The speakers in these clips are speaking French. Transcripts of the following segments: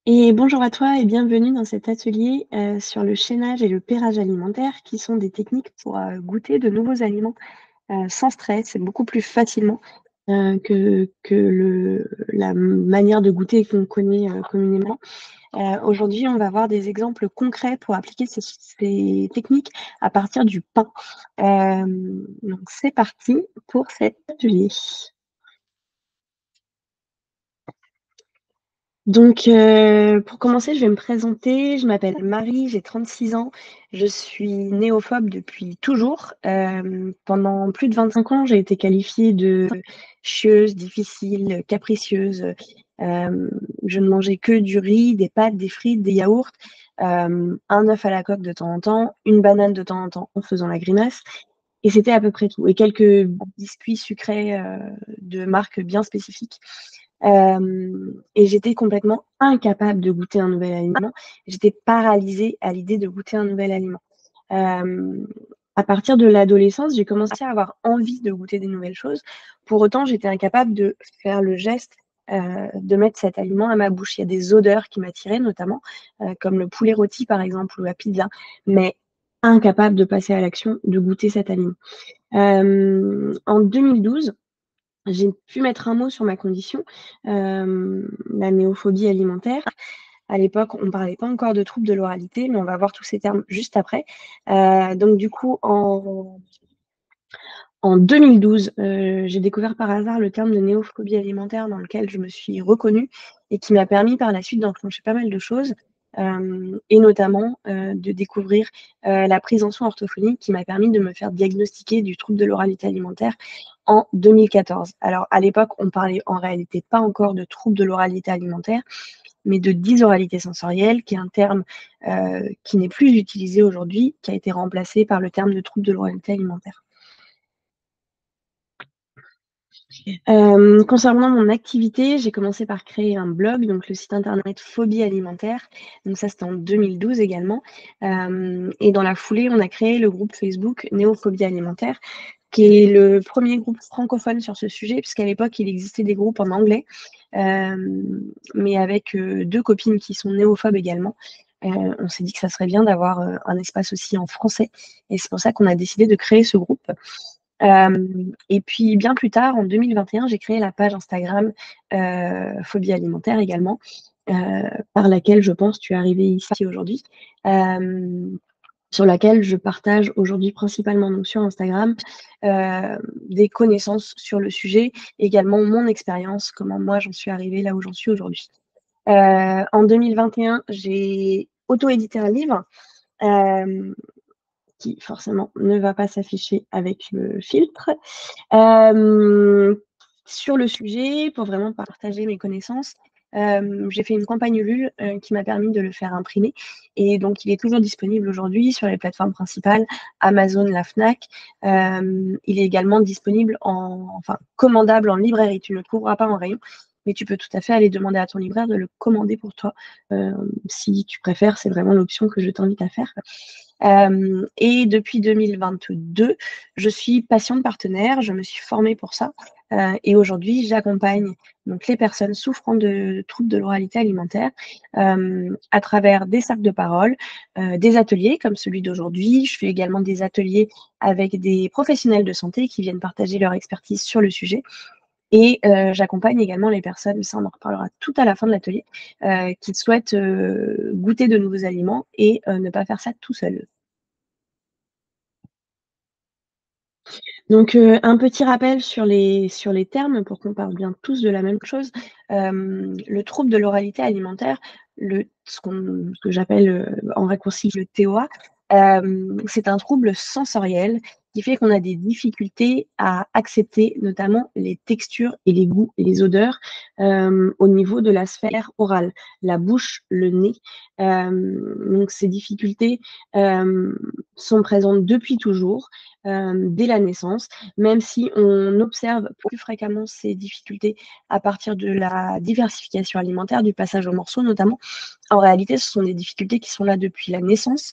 Et bonjour à toi et bienvenue dans cet atelier sur le chaînage et le pairage alimentaire qui sont des techniques pour goûter de nouveaux aliments sans stress et beaucoup plus facilement que la manière de goûter qu'on connaît communément. Aujourd'hui, on va voir des exemples concrets pour appliquer ces techniques à partir du pain. Donc, c'est parti pour cet atelier. Donc, pour commencer, je vais me présenter. Je m'appelle Marie, j'ai 36 ans. Je suis néophobe depuis toujours. Pendant plus de 25 ans, j'ai été qualifiée de chieuse, difficile, capricieuse. Je ne mangeais que du riz, des pâtes, des frites, des yaourts, un œuf à la coque de temps en temps, une banane de temps en temps en faisant la grimace et c'était à peu près tout et quelques biscuits sucrés, de marques bien spécifiques. Et j'étais complètement incapable de goûter un nouvel aliment. J'étais paralysée à l'idée de goûter un nouvel aliment. Hem, à partir de l'adolescence, j'ai commencé à avoir envie de goûter des nouvelles choses. Pour autant, j'étais incapable de faire le geste, de mettre cet aliment à ma bouche. Il y a des odeurs qui m'attiraient notamment, comme le poulet rôti par exemple ou la pizza, mais incapable de passer à l'action, de goûter cet aliment. En 2012, j'ai pu mettre un mot sur ma condition, la néophobie alimentaire. À l'époque, on ne parlait pas encore de troubles de l'oralité, mais on va voir tous ces termes juste après. Donc du coup, en 2012, j'ai découvert par hasard le terme de néophobie alimentaire dans lequel je me suis reconnue et qui m'a permis par la suite d'enclencher pas mal de choses, et notamment, de découvrir, la prise en soins orthophonique qui m'a permis de me faire diagnostiquer du trouble de l'oralité alimentaire en 2014. Alors à l'époque, on parlait en réalité pas encore de trouble de l'oralité alimentaire, mais de dysoralité sensorielle, qui est un terme, qui n'est plus utilisé aujourd'hui, qui a été remplacé par le terme de trouble de l'oralité alimentaire. Concernant mon activité, j'ai commencé par créer un blog, donc le site internet Phobie alimentaire. Donc ça, c'était en 2012 également. Et dans la foulée, on a créé le groupe Facebook Néophobie alimentaire, qui est le premier groupe francophone sur ce sujet, puisqu'à l'époque, il existait des groupes en anglais, mais avec 2 copines qui sont néophobes également. On s'est dit que ça serait bien d'avoir un espace aussi en français, et c'est pour ça qu'on a décidé de créer ce groupe. Et puis bien plus tard, en 2021, j'ai créé la page Instagram Phobie alimentaire également, par laquelle je pense tu es arrivé ici aujourd'hui, sur laquelle je partage aujourd'hui principalement donc sur Instagram, des connaissances sur le sujet, également mon expérience, comment moi j'en suis arrivée là où j'en suis aujourd'hui. En 2021, j'ai auto-édité un livre, hem, qui forcément ne va pas s'afficher avec le filtre. Hem, sur le sujet, pour vraiment partager mes connaissances, j'ai fait une campagne Ulule, qui m'a permis de le faire imprimer et donc il est toujours disponible aujourd'hui sur les plateformes principales, Amazon, la Fnac. Il est également disponible commandable en librairie. Tu ne le trouveras pas en rayon, mais tu peux tout à fait aller demander à ton libraire de le commander pour toi, si tu préfères, c'est vraiment l'option que je t'invite à faire. Et depuis 2022, je suis patiente partenaire, je me suis formée pour ça, et aujourd'hui, j'accompagne donc les personnes souffrant de troubles de l'oralité alimentaire, à travers des cercles de parole, des ateliers comme celui d'aujourd'hui. Je fais également des ateliers avec des professionnels de santé qui viennent partager leur expertise sur le sujet et j'accompagne également les personnes, ça on en reparlera tout à la fin de l'atelier, qui souhaitent, goûter de nouveaux aliments et ne pas faire ça tout seul. Donc, un petit rappel sur les termes pour qu'on parle bien tous de la même chose. Le trouble de l'oralité alimentaire, ce que j'appelle, en raccourci le TOA, c'est un trouble sensoriel qui fait qu'on a des difficultés à accepter notamment les textures et les goûts et les odeurs, au niveau de la sphère orale, la bouche, le nez. Donc ces difficultés, sont présentes depuis toujours. dès la naissance, même si on observe plus fréquemment ces difficultés à partir de la diversification alimentaire, du passage au morceau notamment. En réalité, ce sont des difficultés qui sont là depuis la naissance.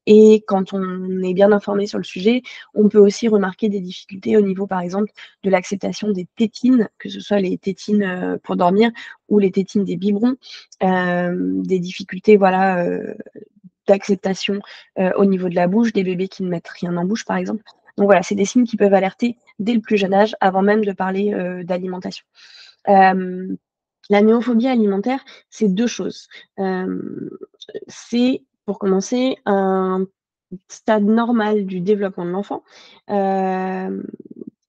Et quand on est bien informé sur le sujet, on peut aussi remarquer des difficultés au niveau, par exemple, de l'acceptation des tétines, que ce soit les tétines pour dormir ou les tétines des biberons, des difficultés voilà, d'acceptation au niveau de la bouche, des bébés qui ne mettent rien en bouche, par exemple. Donc voilà, c'est des signes qui peuvent alerter dès le plus jeune âge, avant même de parler d'alimentation. La néophobie alimentaire, c'est 2 choses. C'est, pour commencer, un stade normal du développement de l'enfant, hem,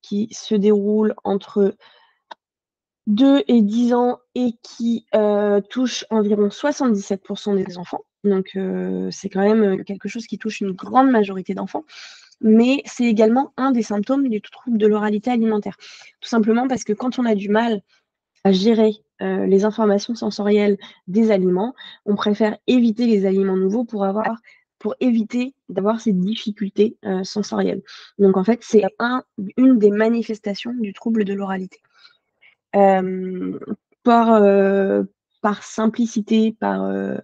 qui se déroule entre 2 et 10 ans et qui, touche environ 77 des enfants. Donc c'est quand même, quelque chose qui touche une grande majorité d'enfants. Mais c'est également un des symptômes du trouble de l'oralité alimentaire. Tout simplement parce que quand on a du mal à gérer, les informations sensorielles des aliments, on préfère éviter les aliments nouveaux pour éviter d'avoir ces difficultés, sensorielles. Donc en fait, c'est une des manifestations du trouble de l'oralité. Hem, par, par simplicité, hem,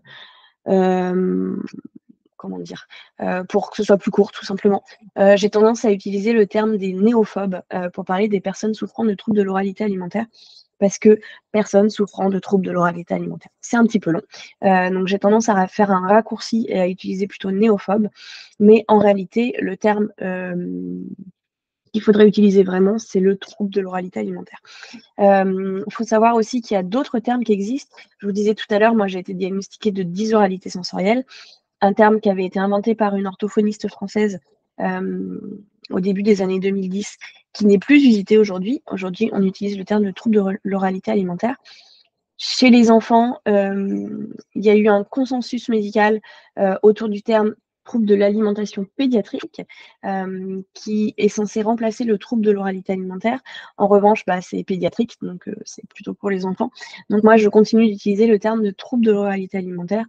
comment dire? Pour que ce soit plus court tout simplement, j'ai tendance à utiliser le terme des néophobes, pour parler des personnes souffrant de troubles de l'oralité alimentaire, parce que personnes souffrant de troubles de l'oralité alimentaire. C'est un petit peu long, donc j'ai tendance à faire un raccourci et à utiliser plutôt néophobe, mais en réalité, le terme, qu'il faudrait utiliser vraiment, c'est le trouble de l'oralité alimentaire. Il faut savoir aussi qu'il y a d'autres termes qui existent. Je vous disais tout à l'heure, moi j'ai été diagnostiquée de dysoralité sensorielle, un terme qui avait été inventé par une orthophoniste française au début des années 2010, qui n'est plus usité aujourd'hui. Aujourd'hui, on utilise le terme de trouble de l'oralité alimentaire. Chez les enfants, il y a eu un consensus médical autour du terme trouble de l'alimentation pédiatrique, qui est censé remplacer le trouble de l'oralité alimentaire. En revanche, bah, c'est pédiatrique, donc c'est plutôt pour les enfants. Donc moi, je continue d'utiliser le terme de trouble de l'oralité alimentaire,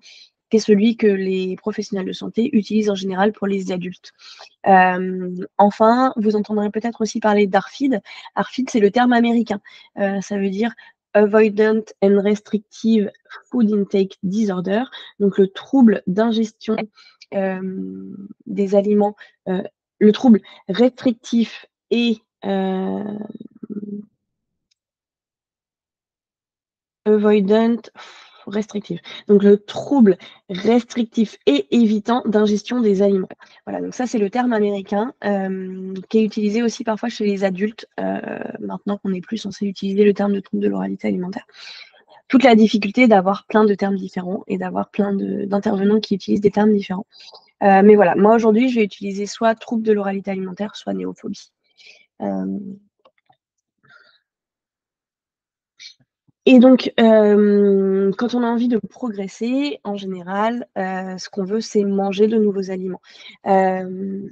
qui est celui que les professionnels de santé utilisent en général pour les adultes. Enfin, vous entendrez peut-être aussi parler d'ARFID. ARFID, c'est le terme américain. Ça veut dire Avoidant and Restrictive Food Intake Disorder, donc le trouble d'ingestion des aliments, le trouble restrictif et avoidant restrictif. Donc le trouble restrictif et évitant d'ingestion des aliments. Voilà, donc ça c'est le terme américain qui est utilisé aussi parfois chez les adultes, maintenant qu'on n'est plus censé utiliser le terme de trouble de l'oralité alimentaire. Toute la difficulté d'avoir plein de termes différents et d'avoir plein d'intervenants qui utilisent des termes différents. Mais voilà, moi aujourd'hui je vais utiliser soit trouble de l'oralité alimentaire, soit néophobie. Et donc, quand on a envie de progresser, en général, ce qu'on veut, c'est manger de nouveaux aliments. Hem,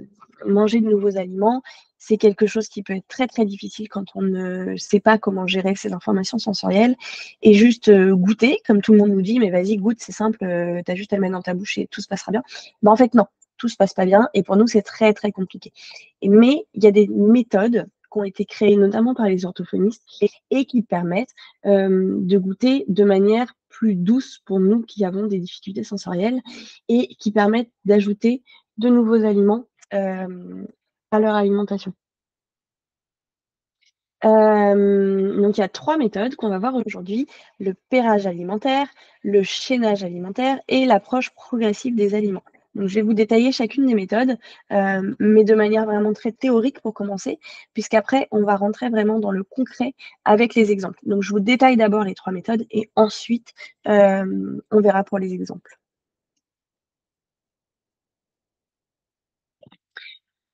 Manger de nouveaux aliments, c'est quelque chose qui peut être très, très difficile quand on ne sait pas comment gérer ces informations sensorielles et juste, goûter, comme tout le monde nous dit: «Mais vas-y, goûte, c'est simple, tu as juste à le mettre dans ta bouche et tout se passera bien». Bah, en fait, non, tout se passe pas bien et pour nous, c'est très, très compliqué. Mais il y a des méthodes qui ont été créées notamment par les orthophonistes et qui permettent de goûter de manière plus douce pour nous qui avons des difficultés sensorielles et qui permettent d'ajouter de nouveaux aliments à leur alimentation. Donc il y a 3 méthodes qu'on va voir aujourd'hui: le pairage alimentaire, le chaînage alimentaire et l'approche progressive des aliments. Donc je vais vous détailler chacune des méthodes, mais de manière vraiment très théorique pour commencer, puisqu'après on va rentrer vraiment dans le concret avec les exemples. Donc je vous détaille d'abord les 3 méthodes et ensuite, on verra pour les exemples.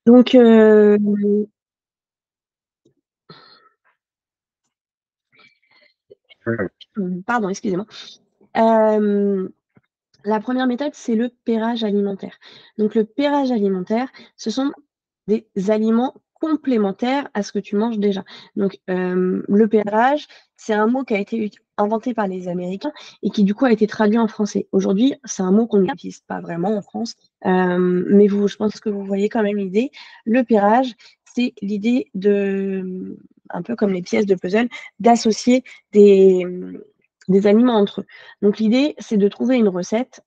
Donc, pardon, excusez-moi. Hem La première méthode, c'est le pairage alimentaire. Donc le pairage alimentaire, ce sont des aliments complémentaire à ce que tu manges déjà. Donc, le pairage, c'est un mot qui a été inventé par les Américains et qui, du coup, a été traduit en français. Aujourd'hui, c'est un mot qu'on n'utilise pas vraiment en France, mais je pense que vous voyez quand même l'idée. Le pairage, c'est l'idée de, un peu comme les pièces de puzzle, d'associer des aliments entre eux. Donc, l'idée, c'est de trouver une recette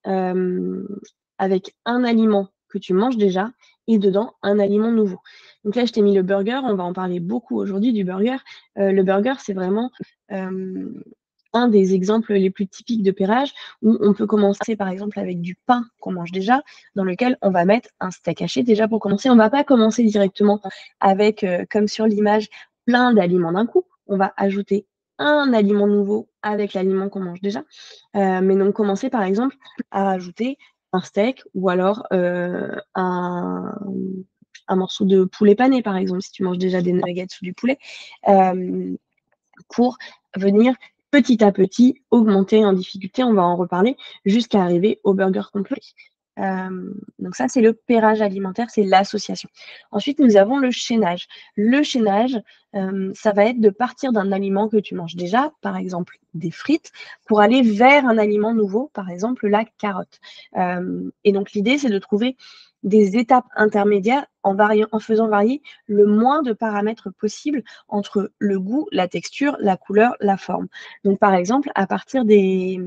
avec un aliment que tu manges déjà et dedans un aliment nouveau. Donc là, je t'ai mis le burger, on va en parler beaucoup aujourd'hui du burger. Le burger, c'est vraiment un des exemples les plus typiques de pairage où on peut commencer par exemple avec du pain qu'on mange déjà, dans lequel on va mettre un steak haché déjà pour commencer. On ne va pas commencer directement avec, comme sur l'image, plein d'aliments d'un coup. On va ajouter un aliment nouveau avec l'aliment qu'on mange déjà. Mais donc commencer par exemple à rajouter un steak ou alors un morceau de poulet pané, par exemple, si tu manges déjà des nuggets ou du poulet, pour venir petit à petit augmenter en difficulté, on va en reparler, jusqu'à arriver au burger complet. Donc ça, c'est le pairage alimentaire, c'est l'association. Ensuite, nous avons le chaînage. Le chaînage, ça va être de partir d'un aliment que tu manges déjà, par exemple des frites, pour aller vers un aliment nouveau, par exemple la carotte. Et donc l'idée, c'est de trouver des étapes intermédiaires en faisant varier le moins de paramètres possibles entre le goût, la texture, la couleur, la forme. Donc par exemple, à partir des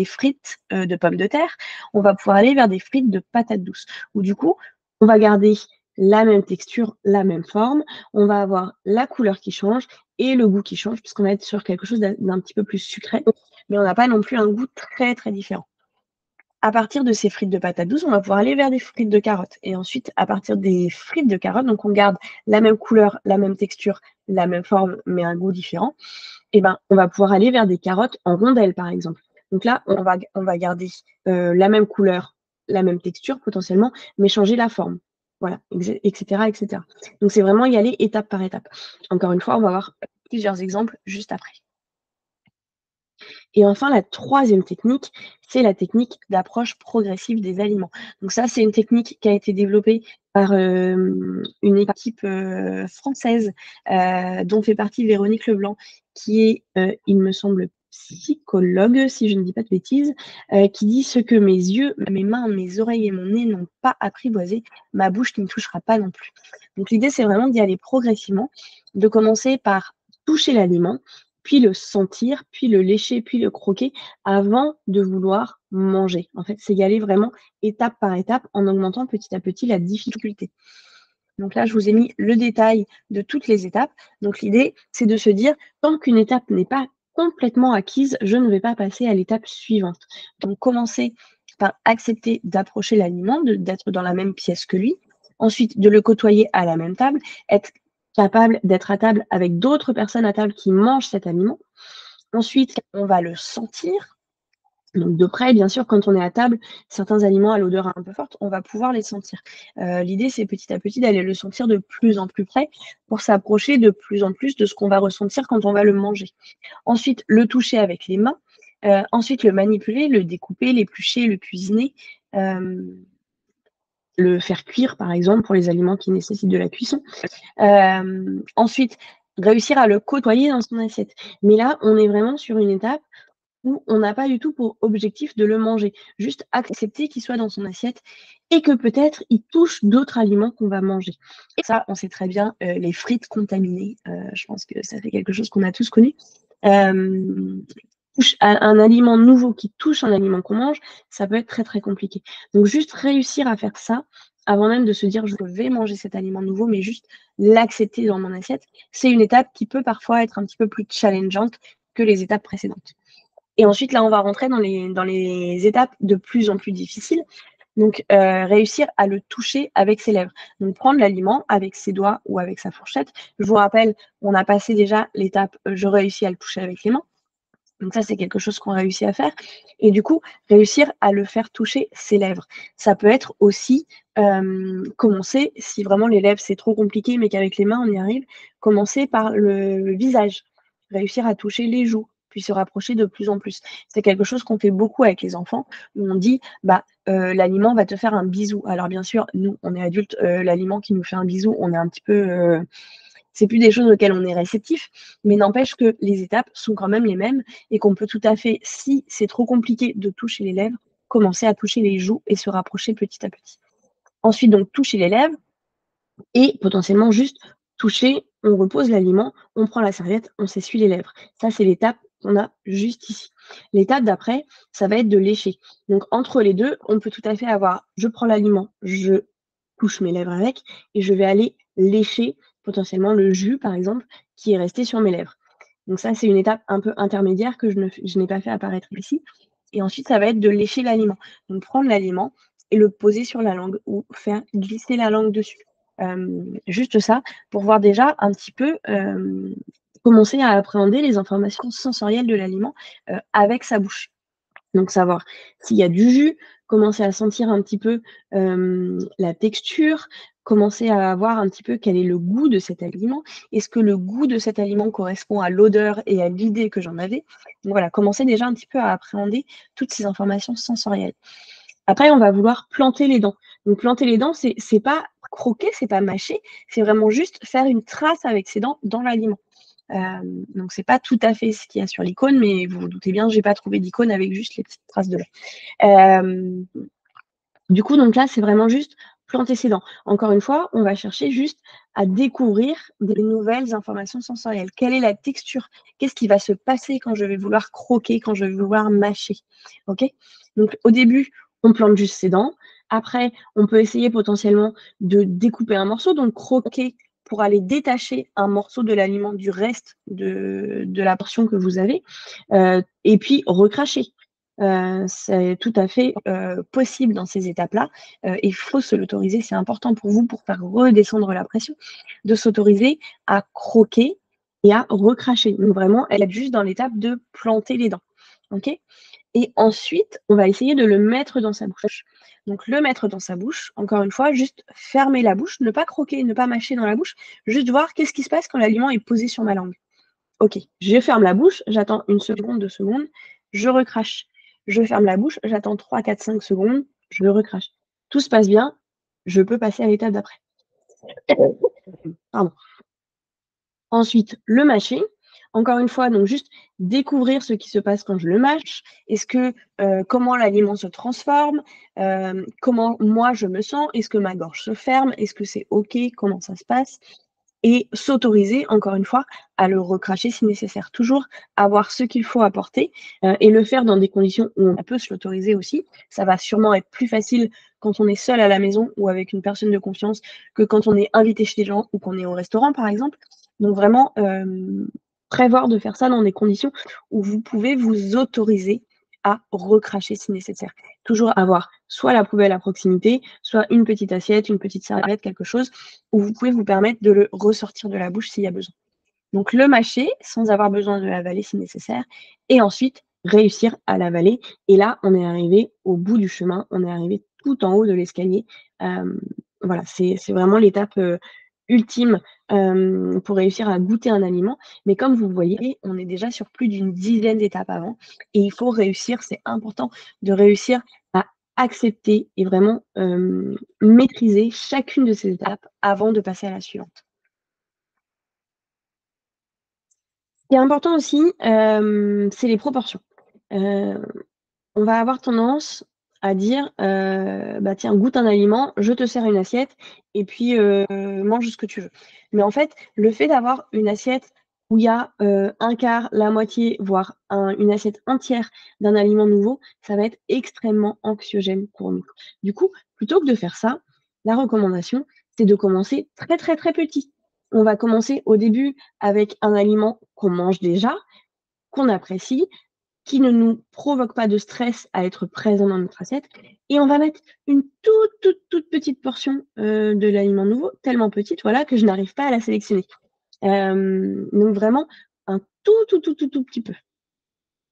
frites de pommes de terre, on va pouvoir aller vers des frites de patates douces, où du coup, on va garder la même texture, la même forme, on va avoir la couleur qui change et le goût qui change, puisqu'on va être sur quelque chose d'un petit peu plus sucré, mais on n'a pas non plus un goût très, très différent. À partir de ces frites de patates douces, on va pouvoir aller vers des frites de carottes. Et ensuite, à partir des frites de carottes, donc on garde la même couleur, la même texture, la même forme, mais un goût différent, et ben, on va pouvoir aller vers des carottes en rondelles, par exemple. Donc là, on va garder la même couleur, la même texture potentiellement, mais changer la forme. Voilà, etc., etc. Donc c'est vraiment y aller étape par étape. Encore une fois, on va voir plusieurs exemples juste après. Et enfin, la troisième technique, c'est la technique d'approche progressive des aliments. Donc ça, c'est une technique qui a été développée par une équipe française dont fait partie Véronique Leblanc, qui est, il me semble, psychologue, si je ne dis pas de bêtises, qui dit: «Ce que mes yeux, mes mains, mes oreilles et mon nez n'ont pas apprivoisé, ma bouche n'y touchera pas non plus». Donc l'idée, c'est vraiment d'y aller progressivement, de commencer par toucher l'aliment, puis le sentir, puis le lécher, puis le croquer avant de vouloir manger. En fait, c'est y aller vraiment étape par étape en augmentant petit à petit la difficulté. Donc là, je vous ai mis le détail de toutes les étapes. Donc l'idée, c'est de se dire, tant qu'une étape n'est pas complètement acquise, je ne vais pas passer à l'étape suivante. Donc commencer par accepter d'approcher l'aliment, d'être dans la même pièce que lui. Ensuite, de le côtoyer à la même table, être capable d'être à table avec d'autres personnes à table qui mangent cet aliment. Ensuite, on va le sentir. Donc de près, bien sûr, quand on est à table, certains aliments à l'odeur un peu forte, on va pouvoir les sentir. L'idée, c'est petit à petit d'aller le sentir de plus en plus près pour s'approcher de plus en plus de ce qu'on va ressentir quand on va le manger. Ensuite, le toucher avec les mains. Ensuite, le manipuler, le découper, l'éplucher, le cuisiner. Le faire cuire, par exemple, pour les aliments qui nécessitent de la cuisson. Ensuite, réussir à le côtoyer dans son assiette. Mais là, on est vraiment sur une étape où on n'a pas du tout pour objectif de le manger. Juste accepter qu'il soit dans son assiette et que peut-être il touche d'autres aliments qu'on va manger. Et ça, on sait très bien, les frites contaminées, je pense que ça fait quelque chose qu'on a tous connu. Un aliment nouveau qui touche un aliment qu'on mange, ça peut être très, très compliqué. Donc juste réussir à faire ça, avant même de se dire: «Je vais manger cet aliment nouveau», mais juste l'accepter dans mon assiette, c'est une étape qui peut parfois être un petit peu plus challengeante que les étapes précédentes. Et ensuite, là, on va rentrer dans les étapes de plus en plus difficiles. Donc, réussir à le toucher avec ses lèvres. Donc, prendre l'aliment avec ses doigts ou avec sa fourchette. Je vous rappelle, on a passé déjà l'étape, je réussis à le toucher avec les mains. Donc ça, c'est quelque chose qu'on réussit à faire. Et du coup, réussir à le faire toucher ses lèvres. Ça peut être aussi commencer, si vraiment les lèvres, c'est trop compliqué, mais qu'avec les mains, on y arrive, commencer par le visage. Réussir à toucher les joues, puis se rapprocher de plus en plus. C'est quelque chose qu'on fait beaucoup avec les enfants, où on dit, bah, l'aliment va te faire un bisou. Alors bien sûr, nous, on est adultes, l'aliment qui nous fait un bisou, on est un petit peu, c'est plus des choses auxquelles on est réceptif, mais n'empêche que les étapes sont quand même les mêmes et qu'on peut tout à fait, si c'est trop compliqué de toucher les lèvres, commencer à toucher les joues et se rapprocher petit à petit. Ensuite, donc toucher les lèvres et potentiellement juste toucher, on repose l'aliment, on prend la serviette, on s'essuie les lèvres. Ça, c'est l'étape qu'on a juste ici. L'étape d'après, ça va être de lécher. Donc entre les deux, on peut tout à fait avoir, je prends l'aliment, je touche mes lèvres avec et je vais aller lécher potentiellement le jus, par exemple, qui est resté sur mes lèvres. Donc ça, c'est une étape un peu intermédiaire que je n'ai pas fait apparaître ici. Et ensuite, ça va être de lécher l'aliment. Donc prendre l'aliment et le poser sur la langue ou faire glisser la langue dessus. Juste ça, pour voir déjà un petit peu, commencer à appréhender les informations sensorielles de l'aliment, avec sa bouche. Donc savoir s'il y a du jus, commencer à sentir un petit peu, la texture, commencer à voir un petit peu quel est le goût de cet aliment. Est-ce que le goût de cet aliment correspond à l'odeur et à l'idée que j'en avais? Donc voilà, commencer déjà un petit peu à appréhender toutes ces informations sensorielles. Après, on va vouloir planter les dents. Donc planter les dents, c'est pas croquer, c'est pas mâcher, c'est vraiment juste faire une trace avec ses dents dans l'aliment. Donc c'est pas tout à fait ce qu'il y a sur l'icône, mais vous vous doutez bien, j'ai pas trouvé d'icône avec juste les petites traces de lait. Du coup, donc là, c'est vraiment juste planter ses dents. Encore une fois, on va chercher juste à découvrir des nouvelles informations sensorielles. Quelle est la texture? Qu'est-ce qui va se passer quand je vais vouloir croquer, quand je vais vouloir mâcher? OK? Donc au début, on plante juste ses dents. Après, on peut essayer potentiellement de découper un morceau, donc croquer pour aller détacher un morceau de l'aliment du reste de la portion que vous avez, et puis recracher. C'est tout à fait, possible dans ces étapes-là, il faut se l'autoriser. C'est important pour vous, pour faire redescendre la pression, de s'autoriser à croquer et à recracher. Donc vraiment être juste dans l'étape de planter les dents, OK? Et ensuite, on va essayer de le mettre dans sa bouche. Donc le mettre dans sa bouche, encore une fois, juste fermer la bouche, ne pas croquer, ne pas mâcher dans la bouche, juste voir qu'est-ce qui se passe quand l'aliment est posé sur ma langue. OK, je ferme la bouche, j'attends 1 seconde, 2 secondes, je recrache. Je ferme la bouche, j'attends 3, 4, 5 secondes, je recrache. Tout se passe bien, je peux passer à l'étape d'après. Pardon. Ensuite, le mâcher. Encore une fois, donc juste découvrir ce qui se passe quand je le mâche. Est-ce que, comment l'aliment se transforme? Comment moi je me sens? Est-ce que ma gorge se ferme? Est-ce que c'est OK? Comment ça se passe? Et s'autoriser, encore une fois, à le recracher si nécessaire. Toujours avoir ce qu'il faut apporter, et le faire dans des conditions où on peut se l'autoriser aussi. Ça va sûrement être plus facile quand on est seul à la maison ou avec une personne de confiance que quand on est invité chez des gens ou qu'on est au restaurant, par exemple. Donc vraiment, prévoir de faire ça dans des conditions où vous pouvez vous autoriser à recracher si nécessaire. Toujours avoir soit la poubelle à proximité, soit une petite assiette, une petite serviette, quelque chose où vous pouvez vous permettre de le ressortir de la bouche s'il y a besoin. Donc le mâcher sans avoir besoin de l'avaler si nécessaire et ensuite réussir à l'avaler et là, on est arrivé au bout du chemin, on est arrivé tout en haut de l'escalier. Voilà, c'est vraiment l'étape, ultime, pour réussir à goûter un aliment. Mais comme vous voyez, on est déjà sur plus d'une dizaine d'étapes avant et il faut réussir, c'est important de réussir à accepter et vraiment, maîtriser chacune de ces étapes avant de passer à la suivante. Ce qui est important aussi, c'est les proportions. Heu, on va avoir tendance à dire, «Bah, tiens, goûte un aliment, je te sers une assiette et puis, mange ce que tu veux». Mais en fait, le fait d'avoir une assiette où il y a, 1/4, la moitié, voire une assiette entière d'un aliment nouveau, ça va être extrêmement anxiogène pour nous. Du coup, plutôt que de faire ça, la recommandation, c'est de commencer très, très, très petit. On va commencer au début avec un aliment qu'on mange déjà, qu'on apprécie, qui ne nous provoque pas de stress à être présent dans notre assiette et on va mettre une toute, toute, toute petite portion, de l'aliment nouveau, tellement petite, voilà, que je n'arrive pas à la sélectionner. Donc vraiment un tout, tout, tout, tout, tout petit peu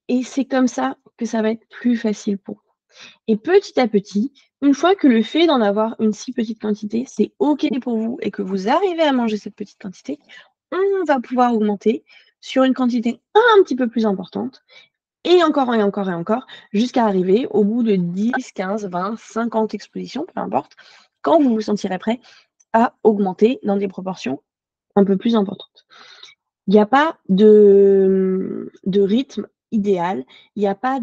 et c'est comme ça que ça va être plus facile pour vous et petit à petit, une fois que le fait d'en avoir une si petite quantité, c'est OK pour vous et que vous arrivez à manger cette petite quantité, on va pouvoir augmenter sur une quantité un petit peu plus importante, et encore et encore et encore, jusqu'à arriver au bout de 10, 15, 20, 50 expositions, peu importe, quand vous vous sentirez prêt à augmenter dans des proportions un peu plus importantes. Il n'y a pas de rythme idéal, il n'y a pas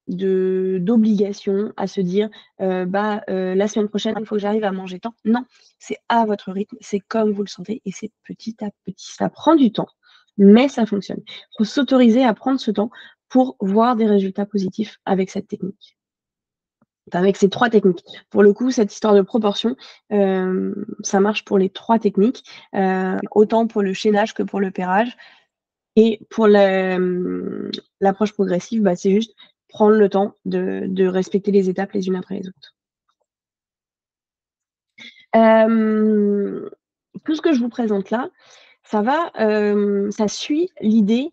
d'obligation à se dire, la semaine prochaine, il faut que j'arrive à manger tant. Non, c'est à votre rythme, c'est comme vous le sentez et c'est petit à petit. Ça prend du temps, mais ça fonctionne. Il faut s'autoriser à prendre ce temps pour voir des résultats positifs avec cette technique. Enfin, avec ces 3 techniques. Pour le coup, cette histoire de proportion, ça marche pour les 3 techniques, autant pour le chaînage que pour le pairage. Et pour l'approche progressive, c'est juste prendre le temps de respecter les étapes les unes après les autres. Tout ce que je vous présente là, ça suit l'idée,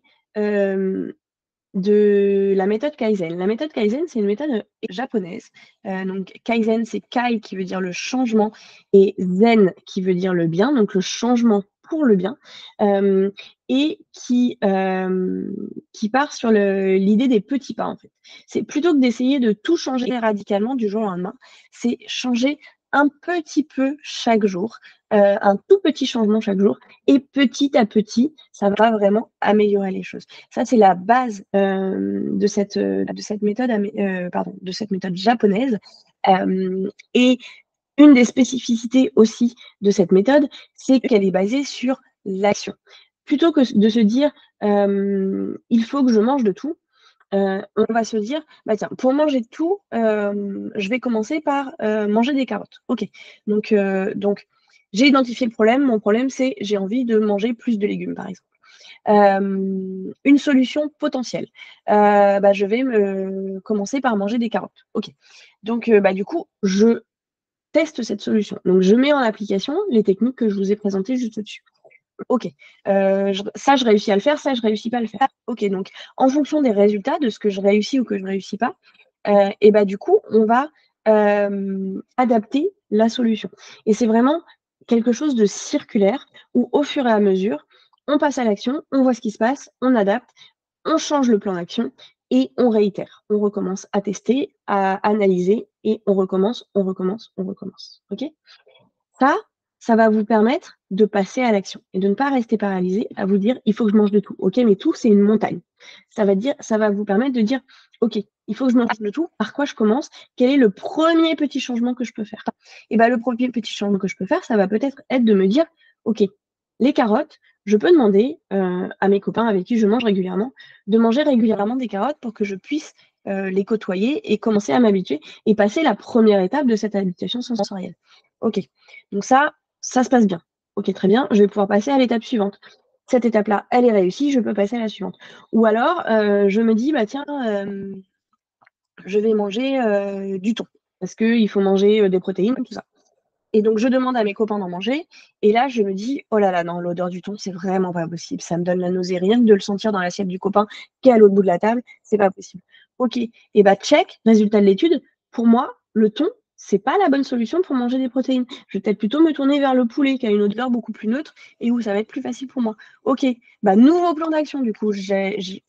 de la méthode Kaizen. La méthode Kaizen, c'est une méthode, japonaise. Donc Kaizen, c'est Kai qui veut dire le changement et Zen qui veut dire le bien, donc le changement pour le bien, et qui part sur l'idée des petits pas, en fait. C'est plutôt que d'essayer de tout changer radicalement du jour au lendemain, c'est changer un petit peu chaque jour, un tout petit changement chaque jour et petit à petit, ça va vraiment améliorer les choses. Ça, c'est la base de cette méthode, de cette méthode japonaise. Et une des spécificités aussi de cette méthode, c'est qu'elle est basée sur l'action. Plutôt que de se dire il faut que je mange de tout, on va se dire tiens, pour manger de tout, je vais commencer par manger des carottes. Ok, donc j'ai identifié le problème. Mon problème, c'est j'ai envie de manger plus de légumes, par exemple. Une solution potentielle. Je vais commencer par manger des carottes. Ok. Donc, du coup, je teste cette solution. Donc, je mets en application les techniques que je vous ai présentées juste au-dessus. Ok. Ça, je réussis à le faire. Ça, je réussis pas à le faire. Ok. Donc, en fonction des résultats, de ce que je réussis ou que je ne réussis pas, du coup, on va adapter la solution. Et c'est vraiment quelque chose de circulaire où, au fur et à mesure, on passe à l'action, on voit ce qui se passe, on adapte, on change le plan d'action et on réitère. On recommence à tester, à analyser et on recommence, on recommence, on recommence. OK? Ça, ça va vous permettre de passer à l'action et de ne pas rester paralysé à vous dire: «Il faut que je mange de tout». OK, mais tout, c'est une montagne. Ça va vous permettre de dire: «OK, il faut que je mange de tout. Par quoi je commence? Quel est le premier petit changement que je peux faire?» Et le premier petit changement que je peux faire, ça va peut-être être de me dire: «OK, les carottes, je peux demander, à mes copains avec qui je mange régulièrement, de manger régulièrement des carottes pour que je puisse, les côtoyer et commencer à m'habituer et passer la première étape de cette habituation sensorielle». OK. Donc ça se passe bien. OK, très bien, je vais pouvoir passer à l'étape suivante. Cette étape-là, elle est réussie, je peux passer à la suivante. Ou alors, je me dis: «Tiens, je vais manger, du thon, parce qu'il faut manger, des protéines, tout ça». Et donc je demande à mes copains d'en manger et là, je me dis: «Oh là là, non, l'odeur du thon, c'est vraiment pas possible. Ça me donne la nausée, rien que de le sentir dans l'assiette du copain qui est à l'autre bout de la table, c'est pas possible». OK, et check, résultat de l'étude, pour moi, le thon, c'est pas la bonne solution pour manger des protéines. Je vais peut-être plutôt me tourner vers le poulet qui a une odeur beaucoup plus neutre et où ça va être plus facile pour moi. OK, nouveau plan d'action du coup, j'analyse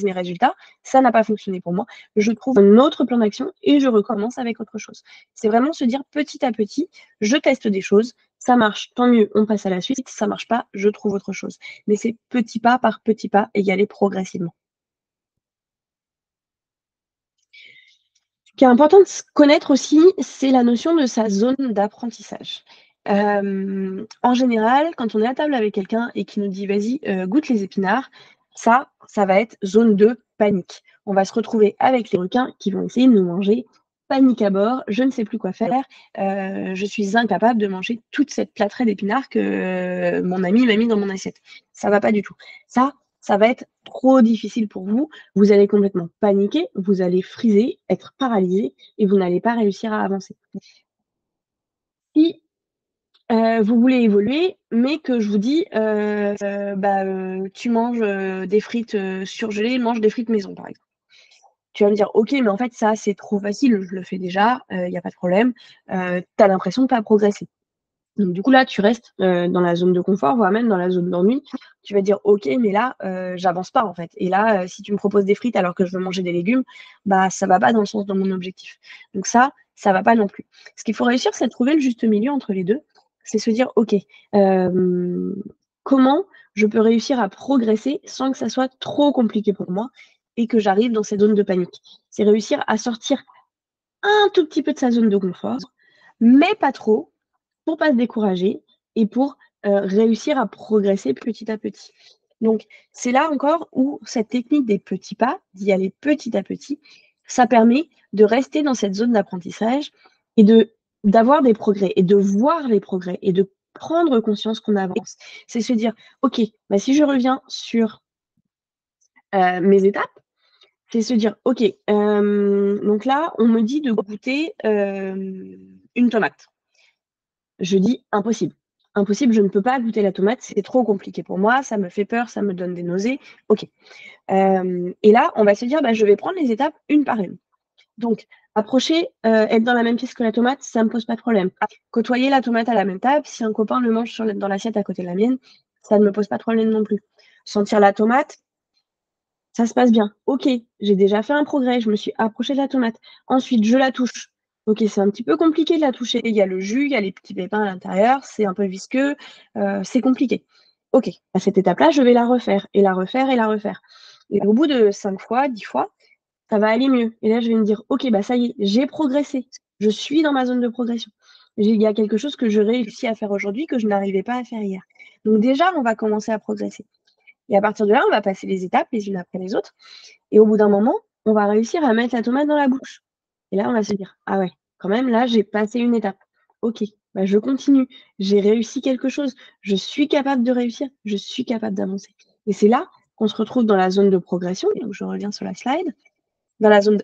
mes résultats, ça n'a pas fonctionné pour moi, je trouve un autre plan d'action et je recommence avec autre chose. C'est vraiment se dire petit à petit, je teste des choses, ça marche, tant mieux, on passe à la suite, ça marche pas, je trouve autre chose. Mais c'est petit pas par petit pas et y aller progressivement. Ce qui est important de connaître aussi, c'est la notion de sa zone d'apprentissage. En général, quand on est à table avec quelqu'un et qui nous dit: «Vas-y, goûte les épinards», ça va être zone de panique. On va se retrouver avec les requins qui vont essayer de nous manger. Panique à bord, je ne sais plus quoi faire, je suis incapable de manger toute cette plâtrée d'épinards que, mon ami m'a mis dans mon assiette. Ça va pas du tout. Ça va être trop difficile pour vous. Vous allez complètement paniquer, vous allez friser, être paralysé et vous n'allez pas réussir à avancer. Si, vous voulez évoluer, mais que je vous dis, «Tu manges, des frites, surgelées, mange des frites maison», par exemple. Tu vas me dire: «OK, mais en fait, ça, c'est trop facile, je le fais déjà, il y a pas de problème». Tu as l'impression de pas progresser. Donc du coup, là, tu restes, dans la zone de confort, voire même dans la zone d'ennui. Tu vas dire: «OK, mais là, j'avance pas, en fait et là, si tu me proposes des frites alors que je veux manger des légumes, bah, ça va pas dans le sens de mon objectif». Donc ça va pas non plus. Ce qu'il faut réussir, c'est de trouver le juste milieu entre les 2. C'est se dire: «OK, hem, comment je peux réussir à progresser sans que ça soit trop compliqué pour moi et que j'arrive dans cette zone de panique?» C'est réussir à sortir un tout petit peu de sa zone de confort, mais pas trop, pour pas se décourager et pour, réussir à progresser petit à petit. Donc c'est là encore où cette technique des petits pas, d'y aller petit à petit, ça permet de rester dans cette zone d'apprentissage et d'avoir des progrès et de voir les progrès et de prendre conscience qu'on avance. C'est se dire: «OK, bah, si je reviens sur, mes étapes», c'est se dire: «OK, donc là, on me dit de goûter, une tomate». Je dis: «Impossible. Impossible, je ne peux pas goûter la tomate, c'est trop compliqué pour moi, ça me fait peur, ça me donne des nausées». OK. Et là, on va se dire: «Bah, je vais prendre les étapes une par une». Donc approcher, être dans la même pièce que la tomate, ça me pose pas de problème. Côtoyer la tomate à la même table, si un copain le mange dans l'assiette à côté de la mienne, ça ne me pose pas de problème non plus. Sentir la tomate, ça se passe bien. OK, j'ai déjà fait un progrès, je me suis approchée de la tomate. Ensuite, je la touche. OK, c'est un petit peu compliqué de la toucher. Il y a le jus, il y a les petits pépins à l'intérieur, c'est un peu visqueux, c'est compliqué. OK, à cette étape-là, je vais la refaire et la refaire et la refaire. Et au bout de 5 fois, 10 fois, ça va aller mieux. Et là, je vais me dire: «OK, bah, ça y est, j'ai progressé. Je suis dans ma zone de progression. Il y a quelque chose que je réussis à faire aujourd'hui que je n'arrivais pas à faire hier». Donc déjà, on va commencer à progresser. Et à partir de là, on va passer les étapes les unes après les autres et au bout d'un moment, on va réussir à mettre la tomate dans la bouche. Et là, on va se dire: «Ah ouais, quand même là, j'ai passé une étape. OK, bah, je continue. J'ai réussi quelque chose. Je suis capable de réussir. Je suis capable d'avancer». Et c'est là qu'on se retrouve dans la zone de progression, donc je reviens sur la slide, dans la zone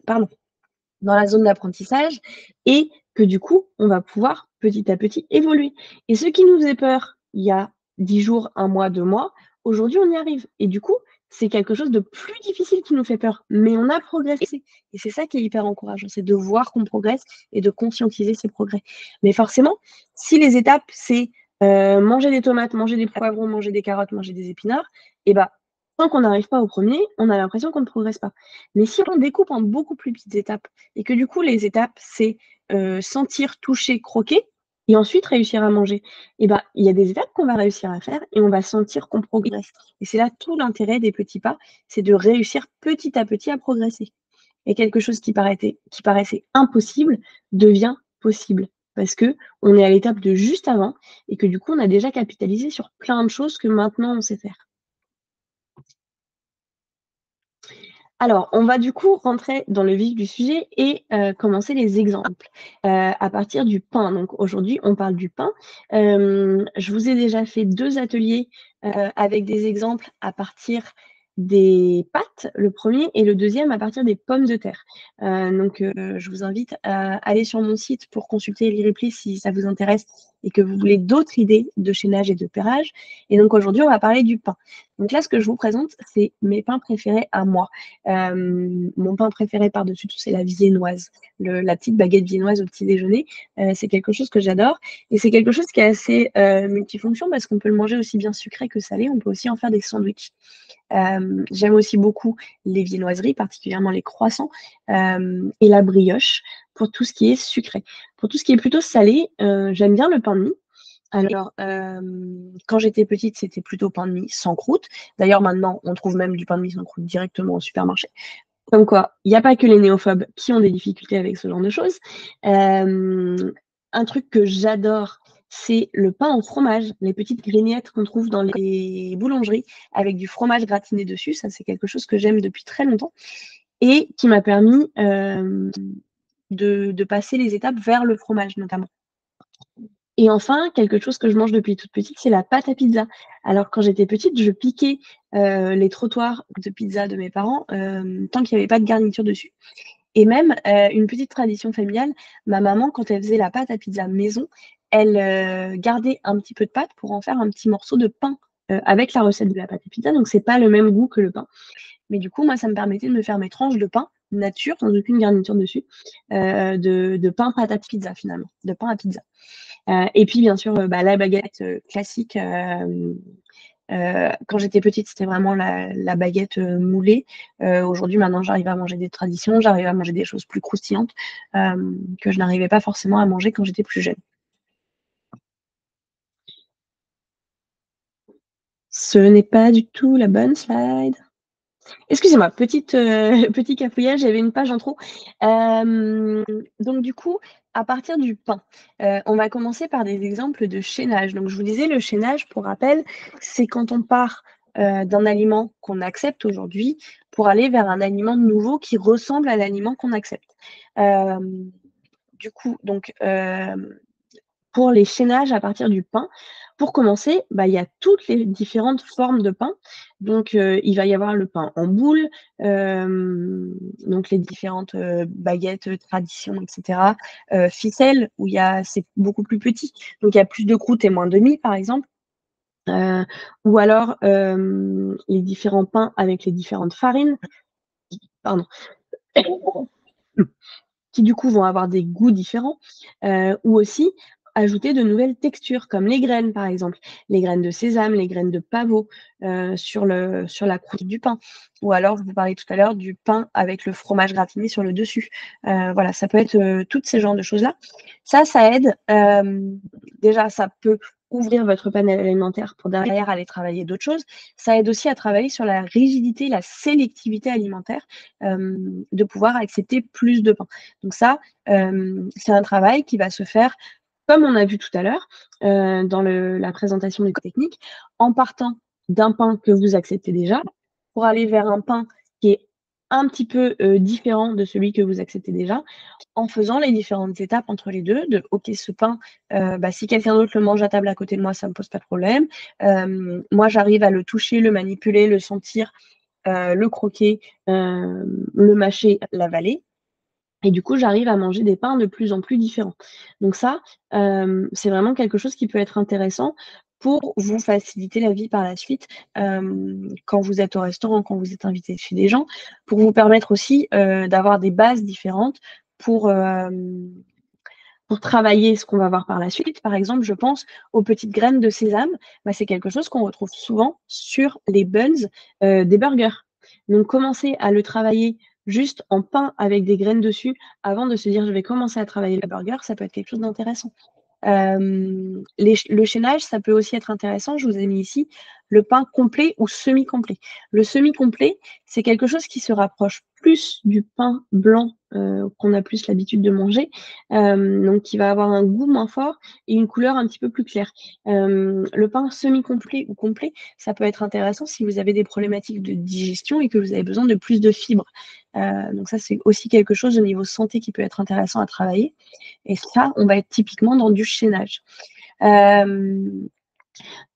dans la zone d'apprentissage et que du coup, on va pouvoir petit à petit évoluer. Et ce qui nous faisait peur il y a 10 jours, 1 mois, 2 mois, aujourd'hui on y arrive. Et du coup, c'est quelque chose de plus difficile qui nous fait peur, mais on a progressé. Et c'est ça qui est hyper encourageant, c'est de voir qu'on progresse et de conscientiser ces progrès. Mais forcément, si les étapes, c'est manger des tomates, manger des poivrons, manger des carottes, manger des épinards, et bah, tant qu'on n'arrive pas au premier, on a l'impression qu'on ne progresse pas. Mais si on découpe en beaucoup plus petites étapes et que du coup, les étapes, c'est, sentir, toucher, croquer et ensuite réussir à manger. Et ben, il y a des étapes qu'on va réussir à faire et on va sentir qu'on progresse. Et c'est là tout l'intérêt des petits pas, c'est de réussir petit à petit à progresser. Et quelque chose qui paraissait impossible devient possible parce qu'on est à l'étape de juste avant et que du coup, on a déjà capitalisé sur plein de choses que maintenant on sait faire. Alors, on va du coup rentrer dans le vif du sujet et commencer les exemples, à partir du pain. Donc aujourd'hui, on parle du pain. Je vous ai déjà fait 2 ateliers, avec des exemples à partir des pâtes, le premier et le deuxième à partir des pommes de terre. Donc je vous invite à aller sur mon site pour consulter l'e-replay si ça vous intéresse et que vous voulez d'autres idées de chaînage et de pairage. Et donc aujourd'hui, on va parler du pain. Donc là, ce que je vous présente, c'est mes pains préférés à moi. Mon pain préféré par-dessus tout, c'est la viennoise. La petite baguette viennoise au petit déjeuner, c'est quelque chose que j'adore et c'est quelque chose qui est assez, multifonction parce qu'on peut le manger aussi bien sucré que salé. On peut aussi en faire des sandwichs. J'aime aussi beaucoup les viennoiseries, particulièrement les croissants, et la brioche pour tout ce qui est sucré. Pour tout ce qui est plutôt salé, j'aime bien le pain de mie. Alors, quand j'étais petite, c'était plutôt pain de mie sans croûte. D'ailleurs, maintenant, on trouve même du pain de mie sans croûte directement au supermarché. Comme quoi, il y a pas que les néophobes qui ont des difficultés avec ce genre de choses. Hem, un truc que j'adore, c'est le pain au fromage, les petites grignettes qu'on trouve dans les boulangeries avec du fromage gratiné dessus. Ça, c'est quelque chose que j'aime depuis très longtemps et qui m'a permis, de passer les étapes vers le fromage notamment. Et enfin, quelque chose que je mange depuis toute petite, c'est la pâte à pizza. Alors quand j'étais petite, je piquais, les trottoirs de pizza de mes parents, tant qu'il y avait pas de garniture dessus. Et même, une petite tradition familiale, ma maman, quand elle faisait la pâte à pizza maison, elle, gardait un petit peu de pâte pour en faire un petit morceau de pain, avec la recette de la pâte à pizza, donc c'est pas le même goût que le pain. Mais du coup, moi, ça me permettait de me faire mes tranches de pain nature, sans aucune garniture dessus, de pain pâte à pizza finalement, de pain à pizza. Et puis bien sûr, la baguette classique. Quand j'étais petite, c'était vraiment la baguette moulée. Aujourd'hui, maintenant, j'arrive à manger des traditions, j'arrive à manger des choses plus croustillantes que je n'arrivais pas forcément à manger quand j'étais plus jeune. Ce n'est pas du tout la bonne slide. Excusez-moi, petit cafouillage, j'avais une page en trop. Donc du coup, à partir du pain, on va commencer par des exemples de chaînage. Donc je vous disais, le chaînage, pour rappel, c'est quand on part d'un aliment qu'on accepte aujourd'hui pour aller vers un aliment nouveau qui ressemble à l'aliment qu'on accepte. Du coup, donc pour les chaînages à partir du pain. Pour commencer, il y a toutes les différentes formes de pain. Donc, il va y avoir le pain en boule, donc les différentes baguettes, tradition, etc. Ficelle, où c'est beaucoup plus petit, donc il y a plus de croûte et moins de mie, par exemple. Ou alors les différents pains avec les différentes farines, pardon, qui du coup vont avoir des goûts différents, ou aussi ajouter de nouvelles textures, comme les graines par exemple, les graines de sésame, les graines de pavot sur la croûte du pain. Ou alors, je vous parlais tout à l'heure du pain avec le fromage gratiné sur le dessus. Voilà, ça peut être toutes ces genres de choses-là. Ça aide. Déjà, ça peut ouvrir votre panel alimentaire pour derrière aller travailler d'autres choses. Ça aide aussi à travailler sur la rigidité, la sélectivité alimentaire, de pouvoir accepter plus de pain. Donc ça, c'est un travail qui va se faire, comme on a vu tout à l'heure, dans la présentation des techniques, en partant d'un pain que vous acceptez déjà, pour aller vers un pain qui est un petit peu différent de celui que vous acceptez déjà, en faisant les différentes étapes entre les deux, de OK, ce pain, si quelqu'un d'autre le mange à table à côté de moi, ça ne me pose pas de problème. Moi, j'arrive à le toucher, le manipuler, le sentir, le croquer, le mâcher, l'avaler. Et du coup, j'arrive à manger des pains de plus en plus différents. Donc ça, c'est vraiment quelque chose qui peut être intéressant pour vous faciliter la vie par la suite, quand vous êtes au restaurant, quand vous êtes invité chez des gens, pour vous permettre aussi, d'avoir des bases différentes pour, pour travailler ce qu'on va voir par la suite. Par exemple, je pense aux petites graines de sésame. C'est quelque chose qu'on retrouve souvent sur les buns, des burgers. Donc commencer à le travailler juste en pain avec des graines dessus avant de se dire: «Je vais commencer à travailler le burger», ça peut être quelque chose d'intéressant. Le chaînage, ça peut aussi être intéressant. Je vous ai mis ici le pain complet ou semi-complet. Le semi-complet, c'est quelque chose qui se rapproche plus du pain blanc, qu'on a plus l'habitude de manger, donc qui va avoir un goût moins fort et une couleur un petit peu plus claire. Le pain semi-complet ou complet, ça peut être intéressant si vous avez des problématiques de digestion et que vous avez besoin de plus de fibres. Donc ça, c'est aussi quelque chose au niveau santé qui peut être intéressant à travailler. Et ça, on va être typiquement dans du chaînage.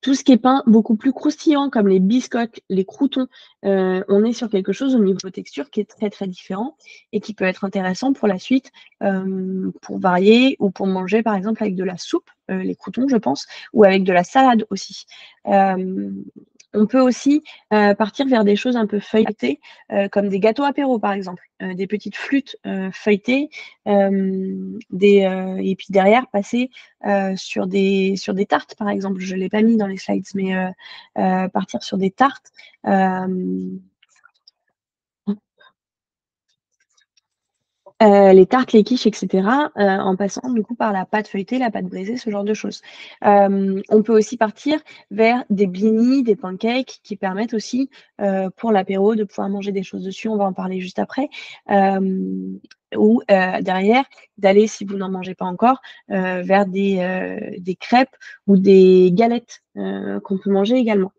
Tout ce qui est pain beaucoup plus croustillant, comme les biscottes, les croûtons, on est sur quelque chose au niveau texture qui est très, très différent et qui peut être intéressant pour la suite, pour varier ou pour manger, par exemple, avec de la soupe, les croûtons, je pense, ou avec de la salade aussi. On peut aussi partir vers des choses un peu feuilletées, comme des gâteaux apéro, par exemple, des petites flûtes feuilletées, et puis derrière, passer sur des tartes, par exemple. Je ne l'ai pas mis dans les slides, mais partir sur des tartes. Les tartes, les quiches, etc., en passant du coup par la pâte feuilletée, la pâte brisée, ce genre de choses. On peut aussi partir vers des blinis, des pancakes qui permettent aussi, pour l'apéro, de pouvoir manger des choses dessus. On va en parler juste après. Ou derrière, d'aller, si vous n'en mangez pas encore, vers des crêpes ou des galettes qu'on peut manger également.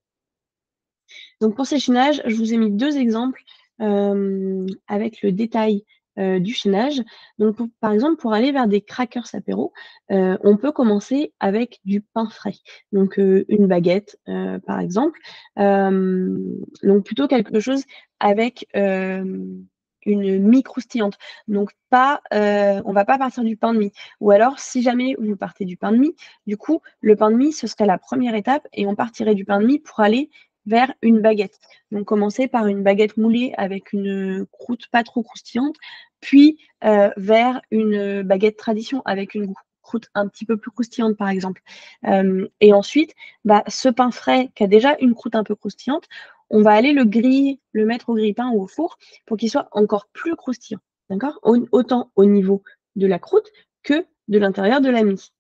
Donc pour ces chaînages, je vous ai mis 2 exemples avec le détail du chaînage. Donc par exemple, pour aller vers des crackers apéro, on peut commencer avec du pain frais. Donc une baguette, par exemple. Donc plutôt quelque chose avec une mie croustillante. Donc pas, on va pas partir du pain de mie. Ou alors, si jamais vous partez du pain de mie, du coup, le pain de mie, ce serait la première étape et on partirait du pain de mie pour aller vers une baguette. Donc commencer par une baguette moulée avec une croûte pas trop croustillante, puis vers une baguette tradition avec une croûte un petit peu plus croustillante, par exemple. Et ensuite, ce pain frais qui a déjà une croûte un peu croustillante, on va aller le griller, le mettre au grille-pain ou au four pour qu'il soit encore plus croustillant. D'accord? Autant au niveau de la croûte que de l'intérieur de la mie.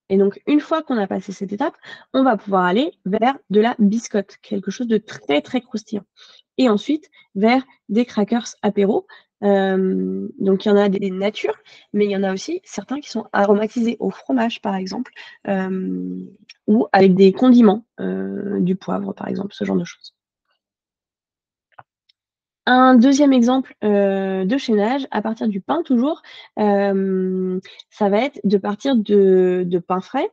Et donc, une fois qu'on a passé cette étape, on va pouvoir aller vers de la biscotte, quelque chose de très, très croustillant. Et ensuite, vers des crackers apéro. Donc, il y en a des natures, mais il y en a aussi certains qui sont aromatisés au fromage, par exemple, ou avec des condiments, du poivre, par exemple, ce genre de choses. Un deuxième exemple, de chaînage à partir du pain toujours, ça va être de partir de pain frais.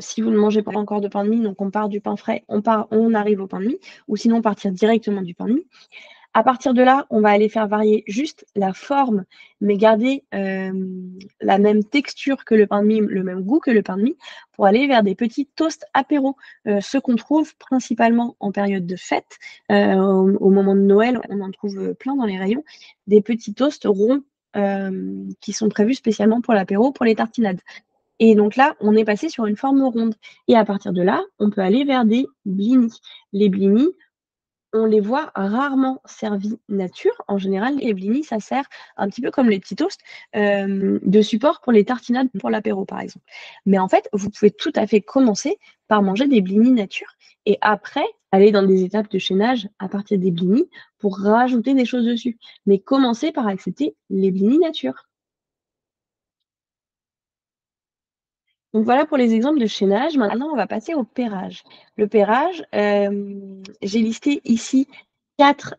Si vous ne mangez pas encore de pain de mie, donc on part du pain frais, on arrive au pain de mie ou sinon partir directement du pain de mie. À partir de là, on va aller faire varier juste la forme, mais garder la même texture que le pain de mie, le même goût que le pain de mie, pour aller vers des petits toasts apéro, ceux qu'on trouve principalement en période de fête. Au moment de Noël, on en trouve plein dans les rayons, des petits toasts ronds qui sont prévus spécialement pour l'apéro, pour les tartinades. Et donc là, on est passé sur une forme ronde. Et à partir de là, on peut aller vers des blinis. Les blinis, on les voit rarement servis nature. En général, les blinis, ça sert un petit peu comme les petits toasts, de support pour les tartinades pour l'apéro, par exemple. Mais en fait, vous pouvez tout à fait commencer par manger des blinis nature et après aller dans des étapes de chaînage à partir des blinis pour rajouter des choses dessus. Mais commencez par accepter les blinis nature. Donc voilà pour les exemples de chaînage. Maintenant, on va passer au pairage. Le pairage, j'ai listé ici 4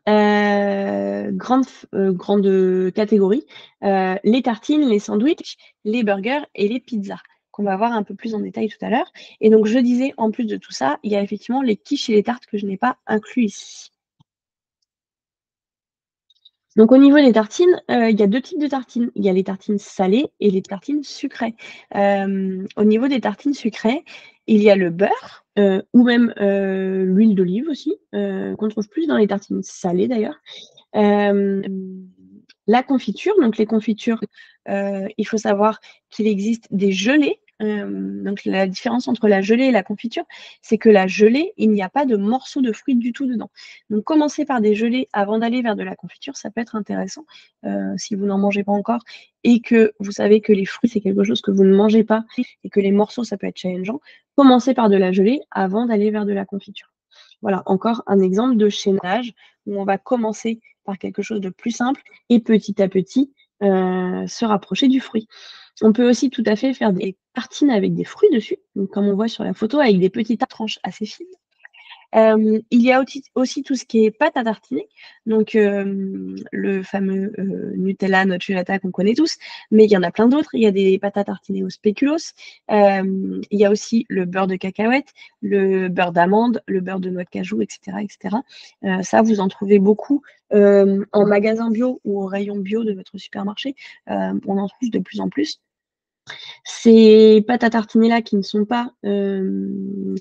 grandes catégories, les tartines, les sandwichs, les burgers et les pizzas, qu'on va voir un peu plus en détail tout à l'heure. Et donc je disais, en plus de tout ça, il y a effectivement les quiches et les tartes que je n'ai pas inclus ici. Donc au niveau des tartines, il y a 2 types de tartines. Il y a les tartines salées et les tartines sucrées. Au niveau des tartines sucrées, il y a le beurre, ou même, l'huile d'olive aussi, qu'on trouve plus dans les tartines salées d'ailleurs. Hem, la confiture, donc les confitures, il faut savoir qu'il existe des gelées. Donc la différence entre la gelée et la confiture, c'est que la gelée, il n'y a pas de morceaux de fruits du tout dedans. Donc commencer par des gelées avant d'aller vers de la confiture, ça peut être intéressant, si vous n'en mangez pas encore et que vous savez que les fruits, c'est quelque chose que vous ne mangez pas et que les morceaux, ça peut être challengeant. Commencez par de la gelée avant d'aller vers de la confiture. Voilà, encore un exemple de chaînage où on va commencer par quelque chose de plus simple et petit à petit, se rapprocher du fruit. On peut aussi tout à fait faire des tartines avec des fruits dessus, donc comme on voit sur la photo avec des petites tranches assez fines. Il y a aussi tout ce qui est pâte à tartiner, donc le fameux, Nutella, Nocciolata qu'on connaît tous, mais il y en a plein d'autres. Il y a des pâtes à tartiner au spéculoos, il y a aussi le beurre de cacahuète, le beurre d'amande, le beurre de noix de cajou et cetera et cetera. Ça, vous en trouvez beaucoup, en magasin bio ou au rayon bio de votre supermarché. On en trouve de plus en plus. Ces pâtes à tartiner-là qui ne sont pas, le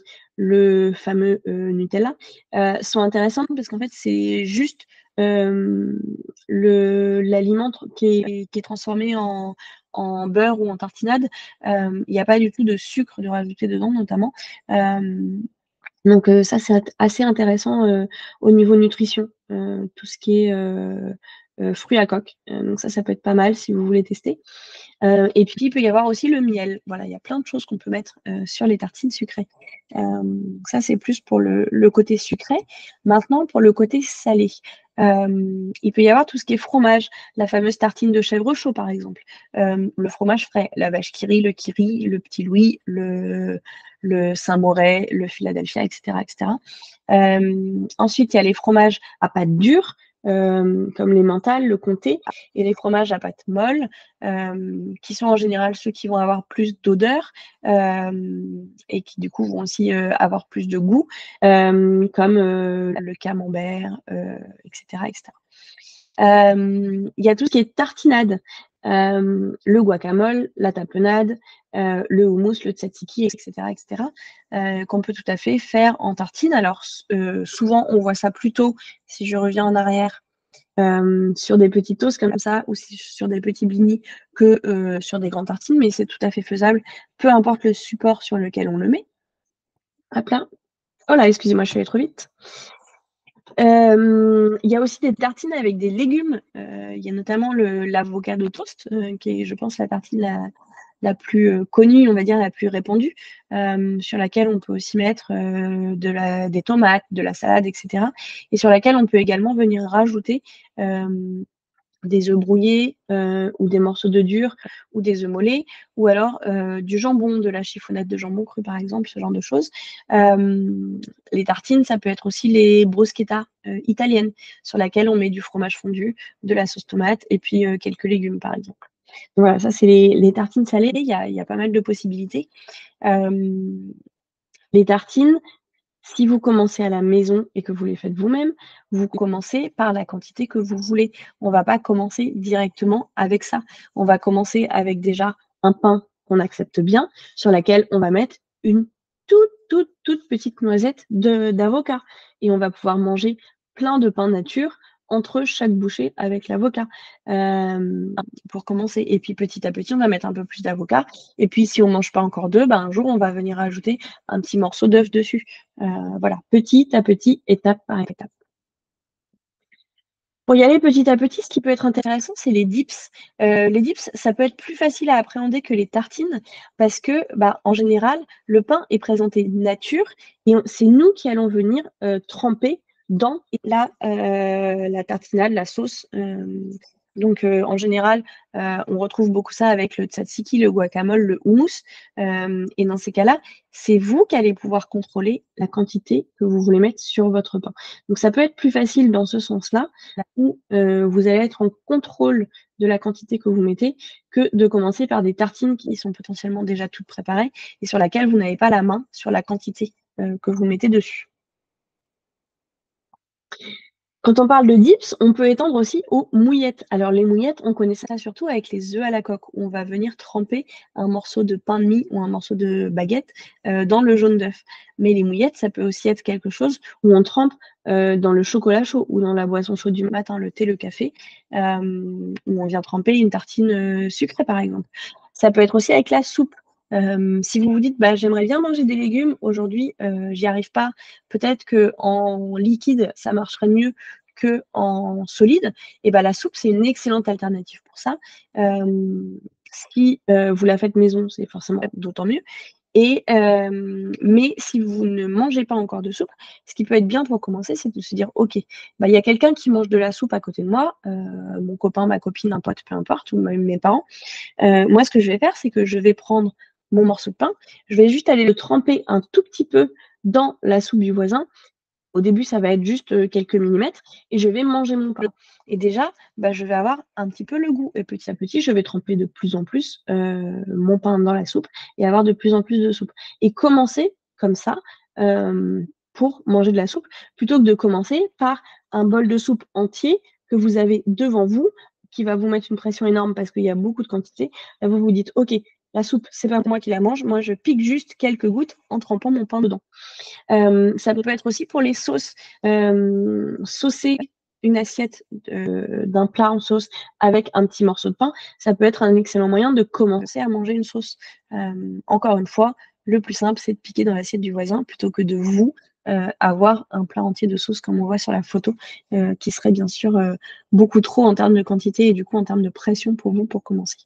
fameux, Nutella, sont intéressantes parce qu'en fait, c'est juste, l'aliment qui est transformé en beurre ou en tartinade. Il y a pas du tout de sucre de rajouter dedans notamment. Donc ça, c'est assez intéressant, au niveau nutrition, tout ce qui est, fruits à coque. Donc ça peut être pas mal si vous voulez tester. Et puis, il peut y avoir aussi le miel. Voilà, il y a plein de choses qu'on peut mettre, sur les tartines sucrées. Ça, c'est plus pour le côté sucré. Maintenant, pour le côté salé, il peut y avoir tout ce qui est fromage, la fameuse tartine de chèvre chaud, par exemple. Le fromage frais, la vache qui rit, le petit Louis, le Saint-Moré, le Philadelphia, et cetera, et cetera. Ensuite, il y a les fromages à pâte dure, comme les mentales, le comté, et les fromages à pâte molle, qui sont en général ceux qui vont avoir plus d'odeur, et qui du coup vont aussi avoir plus de goût, comme le camembert, etc., etc. Il y a tout ce qui est tartinade, le guacamole, la tapenade, le houmous, le tzatziki, etc., etc., qu'on peut tout à fait faire en tartine. Alors souvent, on voit ça plutôt, si je reviens en arrière, sur des petits toasts comme ça ou sur des petits blinis que sur des grandes tartines, mais c'est tout à fait faisable, peu importe le support sur lequel on le met. Hop là. Oh là, excusez-moi, je suis allée trop vite. Il y a aussi des tartines avec des légumes. Il y a notamment l'avocado toast, qui est, je pense, la tartine la plus connue, on va dire, la plus répandue, sur laquelle on peut aussi mettre des tomates, de la salade, etc. Et sur laquelle on peut également venir rajouter des œufs brouillés ou des morceaux de dur ou des œufs mollets ou alors du jambon, de la chiffonnette de jambon cru par exemple, ce genre de choses. Les tartines, ça peut être aussi les bruschetta italiennes sur laquelle on met du fromage fondu, de la sauce tomate et puis quelques légumes par exemple. Donc voilà, ça c'est les tartines salées, il y a pas mal de possibilités. Les tartines, si vous commencez à la maison et que vous les faites vous-même, vous commencez par la quantité que vous voulez. On ne va pas commencer directement avec ça. On va commencer avec déjà un pain qu'on accepte bien, sur laquelle on va mettre une toute petite noisette d'avocat. Et on va pouvoir manger plein de pain nature entre chaque bouchée avec l'avocat pour commencer. Et puis petit à petit, on va mettre un peu plus d'avocat. Et puis si on ne mange pas encore d'œufs, un jour, on va venir ajouter un petit morceau d'œuf dessus. Voilà, petit à petit, étape par étape. Pour y aller petit à petit, ce qui peut être intéressant, c'est les dips. Les dips, ça peut être plus facile à appréhender que les tartines parce que, en général, le pain est présenté nature et c'est nous qui allons venir tremper dans la tartinade, la sauce. Donc, en général, on retrouve beaucoup ça avec le tzatziki, le guacamole, le houmous. Et dans ces cas-là, c'est vous qui allez pouvoir contrôler la quantité que vous voulez mettre sur votre pain. Donc, ça peut être plus facile dans ce sens-là, où vous allez être en contrôle de la quantité que vous mettez, que de commencer par des tartines qui sont potentiellement déjà toutes préparées et sur laquelle vous n'avez pas la main sur la quantité que vous mettez dessus. Quand on parle de dips, on peut étendre aussi aux mouillettes. Alors les mouillettes, on connaît ça surtout avec les œufs à la coque, où on va venir tremper un morceau de pain de mie ou un morceau de baguette dans le jaune d'œuf. Mais les mouillettes, ça peut aussi être quelque chose où on trempe dans le chocolat chaud ou dans la boisson chaude du matin, le thé, le café, où on vient tremper une tartine sucrée par exemple. Ça peut être aussi avec la soupe. Si vous vous dites, j'aimerais bien manger des légumes, aujourd'hui, j'y arrive pas. Peut-être qu'en liquide, ça marcherait mieux qu'en solide. Et la soupe, c'est une excellente alternative pour ça. Si vous la faites maison, c'est forcément d'autant mieux. Mais si vous ne mangez pas encore de soupe, ce qui peut être bien pour commencer, c'est de se dire, OK, il y a quelqu'un qui mange de la soupe à côté de moi, mon copain, ma copine, un pote, peu importe, ou même mes parents. Moi, ce que je vais faire, c'est que je vais prendre mon morceau de pain, je vais juste aller le tremper un tout petit peu dans la soupe du voisin. Au début, ça va être juste quelques millimètres et je vais manger mon pain. Et déjà, je vais avoir un petit peu le goût. Et petit à petit, je vais tremper de plus en plus mon pain dans la soupe et avoir de plus en plus de soupe. Et commencer comme ça pour manger de la soupe, plutôt que de commencer par un bol de soupe entier que vous avez devant vous, qui va vous mettre une pression énorme parce qu'il y a beaucoup de quantité. Là, vous vous dites, OK, la soupe, c'est pas moi qui la mange, moi je pique juste quelques gouttes en trempant mon pain dedans. Ça peut être aussi pour les sauces. Saucer une assiette d'un plat en sauce avec un petit morceau de pain, ça peut être un excellent moyen de commencer à manger une sauce. Encore une fois, le plus simple, c'est de piquer dans l'assiette du voisin plutôt que de vous avoir un plat entier de sauce comme on voit sur la photo, qui serait bien sûr beaucoup trop en termes de quantité et du coup en termes de pression pour vous pour commencer.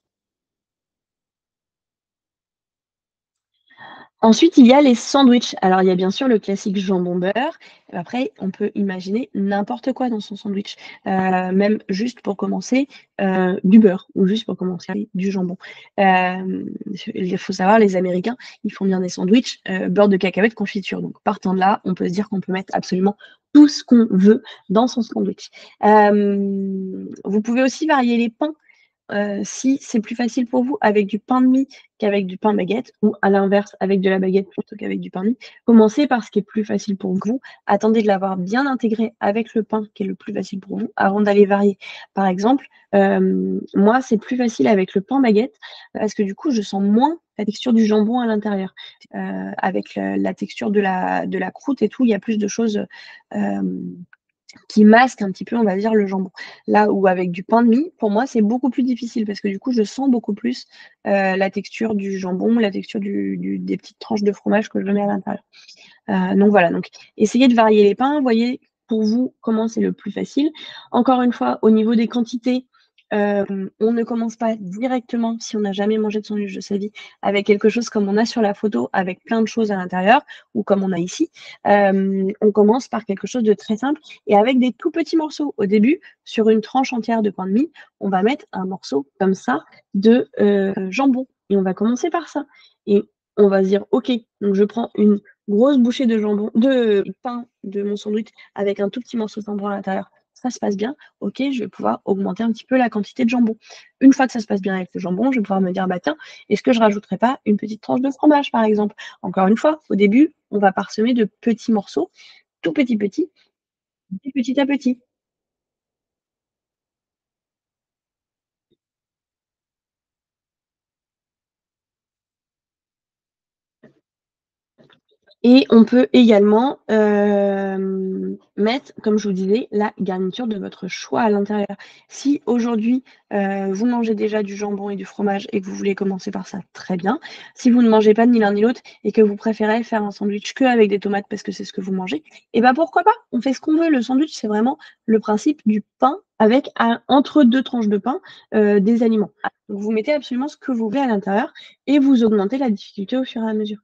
Ensuite, il y a les sandwichs. Alors, il y a bien sûr le classique jambon-beurre. Après, on peut imaginer n'importe quoi dans son sandwich. Même juste pour commencer, du beurre ou juste pour commencer, du jambon. Il faut savoir, les Américains, ils font bien des sandwichs, beurre de cacahuète, confiture. Donc, partant de là, on peut se dire qu'on peut mettre absolument tout ce qu'on veut dans son sandwich. Vous pouvez aussi varier les pains. Si c'est plus facile pour vous avec du pain de mie qu'avec du pain baguette, ou à l'inverse, avec de la baguette plutôt qu'avec du pain de mie, commencez par ce qui est plus facile pour vous. Attendez de l'avoir bien intégré avec le pain qui est le plus facile pour vous avant d'aller varier. Par exemple, moi, c'est plus facile avec le pain baguette parce que du coup, je sens moins la texture du jambon à l'intérieur. Avec la texture de la croûte et tout, il y a plus de choses qui masque un petit peu, on va dire, le jambon. Là où avec du pain de mie, pour moi, c'est beaucoup plus difficile parce que du coup, je sens beaucoup plus, la texture du jambon, la texture du des petites tranches de fromage que je mets à l'intérieur. Donc voilà, donc essayez de varier les pains, voyez pour vous comment c'est le plus facile. Encore une fois, au niveau des quantités, on ne commence pas directement, si on n'a jamais mangé de sandwich de sa vie, avec quelque chose comme on a sur la photo, avec plein de choses à l'intérieur ou comme on a ici. On commence par quelque chose de très simple et avec des tout petits morceaux. Au début, sur une tranche entière de pain de mie, on va mettre un morceau comme ça de, jambon et on va commencer par ça et on va se dire: «OK, donc je prends une grosse bouchée de jambon de pain de mon sandwich avec un tout petit morceau de jambon à l'intérieur. Ça se passe bien, OK, je vais pouvoir augmenter un petit peu la quantité de jambon. Une fois que ça se passe bien avec le jambon, je vais pouvoir me dire: «Bah, tiens, est-ce que je rajouterais pas une petite tranche de fromage?» par exemple. Encore une fois, au début, on va parsemer de petits morceaux, tout petits, et petit à petit. Et on peut également, mettre, comme je vous disais, la garniture de votre choix à l'intérieur. Si aujourd'hui, vous mangez déjà du jambon et du fromage et que vous voulez commencer par ça, très bien. Si vous ne mangez pas ni l'un ni l'autre et que vous préférez faire un sandwich qu'avec des tomates parce que c'est ce que vous mangez, et bah, pourquoi pas? On fait ce qu'on veut. Le sandwich, c'est vraiment le principe du pain avec entre 2 tranches de pain, des aliments. Donc vous mettez absolument ce que vous voulez à l'intérieur et vous augmentez la difficulté au fur et à mesure.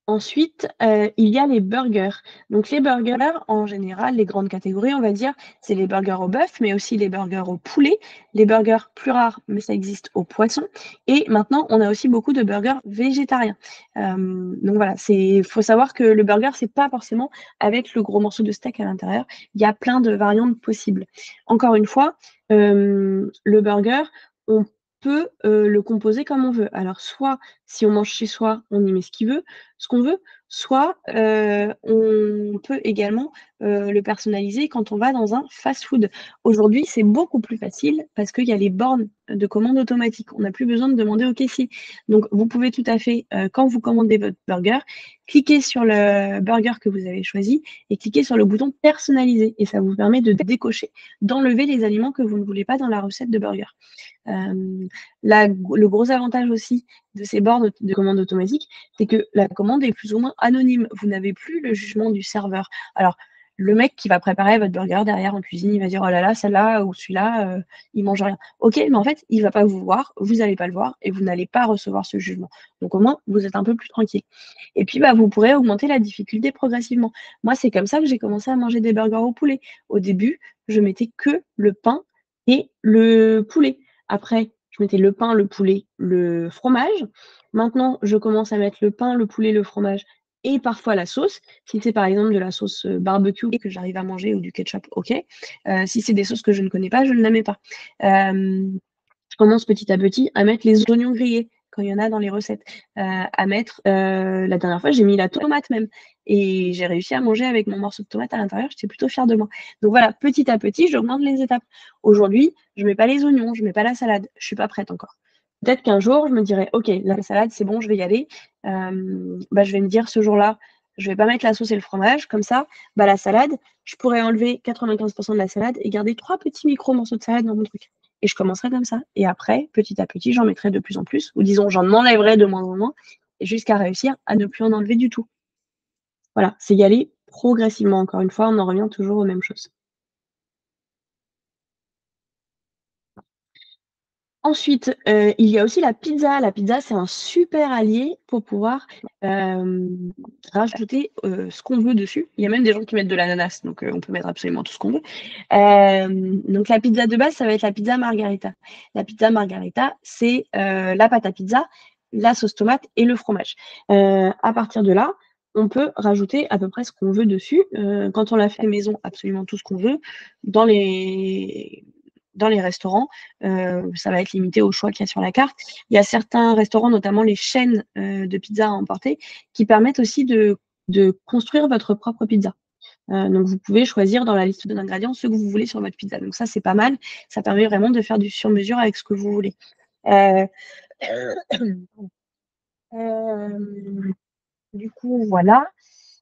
Ensuite, il y a les burgers. Donc les burgers, en général, les grandes catégories, on va dire, c'est les burgers au bœuf, mais aussi les burgers au poulet, les burgers plus rares, mais ça existe au poisson et maintenant, on a aussi beaucoup de burgers végétariens. Donc voilà, faut savoir que le burger, c'est pas forcément avec le gros morceau de steak à l'intérieur. Il y a plein de variantes possibles. Encore une fois, le burger, on peut, le composer comme on veut. Alors soit, si on mange chez soi, on y met ce qu'on veut, soit, on peut également, le personnaliser quand on va dans un fast-food. Aujourd'hui, c'est beaucoup plus facile parce qu'il y a les bornes de commande automatique. On n'a plus besoin de demander au caissier. Donc vous pouvez tout à fait, quand vous commandez votre burger, cliquer sur le burger que vous avez choisi et cliquer sur le bouton «Personnaliser» et ça vous permet de décocher, d'enlever les aliments que vous ne voulez pas dans la recette de burger. Hem, le gros avantage aussi de ces bornes de commande automatique, c'est que la commande est plus ou moins anonyme. Vous n'avez plus le jugement du serveur. Alors, le mec qui va préparer votre burger derrière en cuisine, il va dire: «Oh là là, celle-là ou celui-là, il mange rien». OK, mais en fait, il va pas vous voir, vous allez pas le voir et vous n'allez pas recevoir ce jugement. Donc au moins, vous êtes un peu plus tranquille et puis, bah, vous pourrez augmenter la difficulté progressivement. Moi, c'est comme ça que j'ai commencé à manger des burgers au poulet. Au début, je mettais que le pain et le poulet. Après, je mettais le pain, le poulet, le fromage. Maintenant, je commence à mettre le pain, le poulet, le fromage et parfois la sauce. Si c'est par exemple de la sauce, barbecue que j'arrive à manger ou du ketchup, OK. Si c'est des sauces que je ne connais pas, je ne la mets pas. Hem Je commence petit à petit à mettre les oignons grillés quand il y en a dans les recettes, à mettre, la dernière fois, j'ai mis la tomate même et j'ai réussi à manger avec mon morceau de tomate à l'intérieur, j'étais plutôt fière de moi. Donc voilà, petit à petit, j'augmente les étapes. Aujourd'hui, je mets pas les oignons, je mets pas la salade, je suis pas prête encore. Peut-être qu'un jour, je me dirai: «OK, la salade, c'est bon, je vais y aller». Bah, je vais me dire ce jour-là, je vais pas mettre la sauce et le fromage, comme ça, bah, la salade, je pourrais enlever 95 de la salade et garder 3 petits micros morceaux de salade dans mon truc. Et je commencerai comme ça. Et après, petit à petit, j'en mettrai de plus en plus, ou disons, j'en enlèverai de moins en moins, et jusqu'à réussir à ne plus en enlever du tout. Voilà, c'est y aller progressivement. Encore une fois, on en revient toujours aux mêmes choses. Ensuite, il y a aussi la pizza. La pizza, c'est un super allié pour pouvoir, rajouter, ce qu'on veut dessus. Il y a même des gens qui mettent de l'ananas, donc on peut mettre absolument tout ce qu'on veut. Donc la pizza de base, ça va être la pizza margarita. La pizza margarita, c'est, la pâte à pizza, la sauce tomate et le fromage. À partir de là, on peut rajouter à peu près ce qu'on veut dessus. Quand on la fait maison, absolument tout ce qu'on veut. Dans les dans les restaurants, ça va être limité au choix qu'il y a sur la carte. Il y a certains restaurants, notamment les chaînes, de pizza à emporter, qui permettent aussi de construire votre propre pizza. Donc vous pouvez choisir dans la liste d'ingrédients ce que vous voulez sur votre pizza. Donc ça, c'est pas mal. Ça permet vraiment de faire du sur mesure avec ce que vous voulez. Heu, hem Du coup, voilà.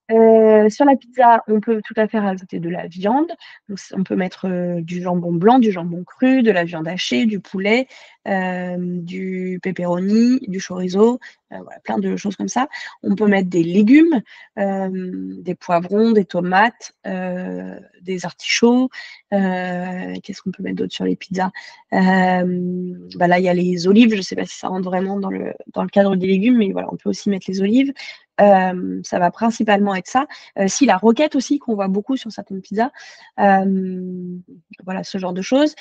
Sur la pizza, on peut tout à fait rajouter de la viande. Donc, on peut mettre du jambon blanc, du jambon cru, de la viande hachée, du poulet, du pepperoni, du chorizo, voilà, plein de choses comme ça. On peut mettre des légumes, des poivrons, des tomates, des artichauts. Qu'est-ce qu'on peut mettre d'autre sur les pizzas? Bah là, il y a les olives. Je ne sais pas si ça rentre vraiment dans le cadre des légumes, mais voilà, on peut aussi mettre les olives. Ça va principalement être ça. Si la roquette aussi, qu'on voit beaucoup sur certaines pizzas. Voilà, ce genre de choses.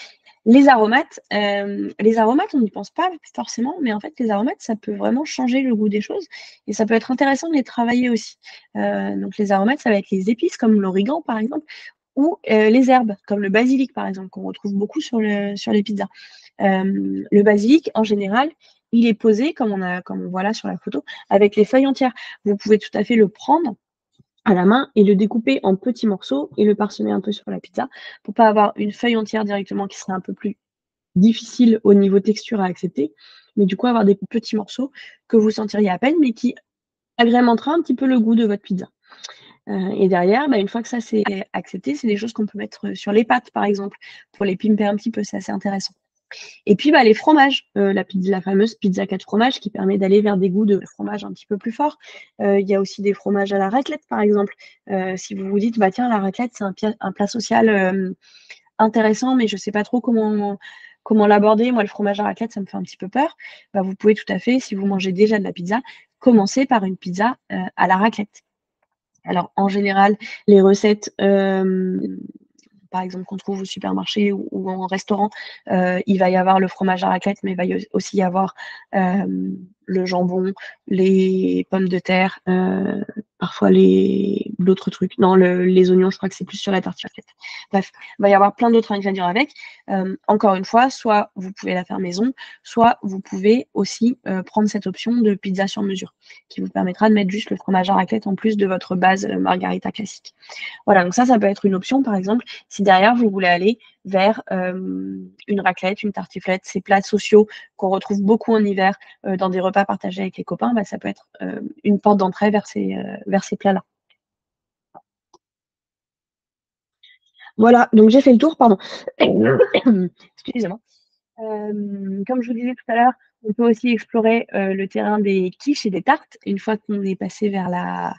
Les aromates, on n'y pense pas forcément, mais en fait, les aromates, ça peut vraiment changer le goût des choses et ça peut être intéressant de les travailler aussi. Donc, les aromates, ça va être les épices comme l'origan, par exemple, ou les herbes, comme le basilic, par exemple, qu'on retrouve beaucoup sur les pizzas. Le basilic, en général, il est posé, comme on voit là sur la photo, avec les feuilles entières. Vous pouvez tout à fait le prendre à la main et le découper en petits morceaux et le parsemer un peu sur la pizza pour pas avoir une feuille entière directement qui serait un peu plus difficile au niveau texture à accepter, mais du coup avoir des petits morceaux que vous sentiriez à peine, mais qui agrémentera un petit peu le goût de votre pizza. Et derrière, bah, une fois que ça c'est accepté, c'est des choses qu'on peut mettre sur les pâtes, par exemple, pour les pimper un petit peu, c'est assez intéressant. Et puis bah, les fromages, la fameuse pizza 4 fromages qui permet d'aller vers des goûts de fromage un petit peu plus forts. Il y a aussi des fromages à la raclette, par exemple. Si vous vous dites, bah tiens, la raclette, c'est un plat social intéressant, mais je ne sais pas trop comment l'aborder. Moi, le fromage à raclette, ça me fait un petit peu peur. Bah, vous pouvez tout à fait, si vous mangez déjà de la pizza, commencer par une pizza à la raclette. Alors, en général, les recettes, par exemple, qu'on trouve au supermarché ou en restaurant, il va y avoir le fromage à raclette, mais il va aussi y avoir le jambon, les pommes de terre, parfois d'autres trucs. Non, les oignons, je crois que c'est plus sur la tartiflette. Bref, il va y avoir plein d'autres ingrédients avec. Encore une fois, soit vous pouvez la faire maison, soit vous pouvez aussi prendre cette option de pizza sur mesure, qui vous permettra de mettre juste le fromage à raclette en plus de votre base margarita classique. Voilà, donc ça peut être une option, par exemple, si derrière, vous voulez aller vers une raclette, une tartiflette, ces plats sociaux qu'on retrouve beaucoup en hiver dans des repas partagés avec les copains, bah, ça peut être une porte d'entrée vers ces plats-là. Voilà, donc j'ai fait le tour, pardon. Excusez-moi. Comme je vous disais tout à l'heure, on peut aussi explorer le terrain des quiches et des tartes une fois qu'on est passé vers la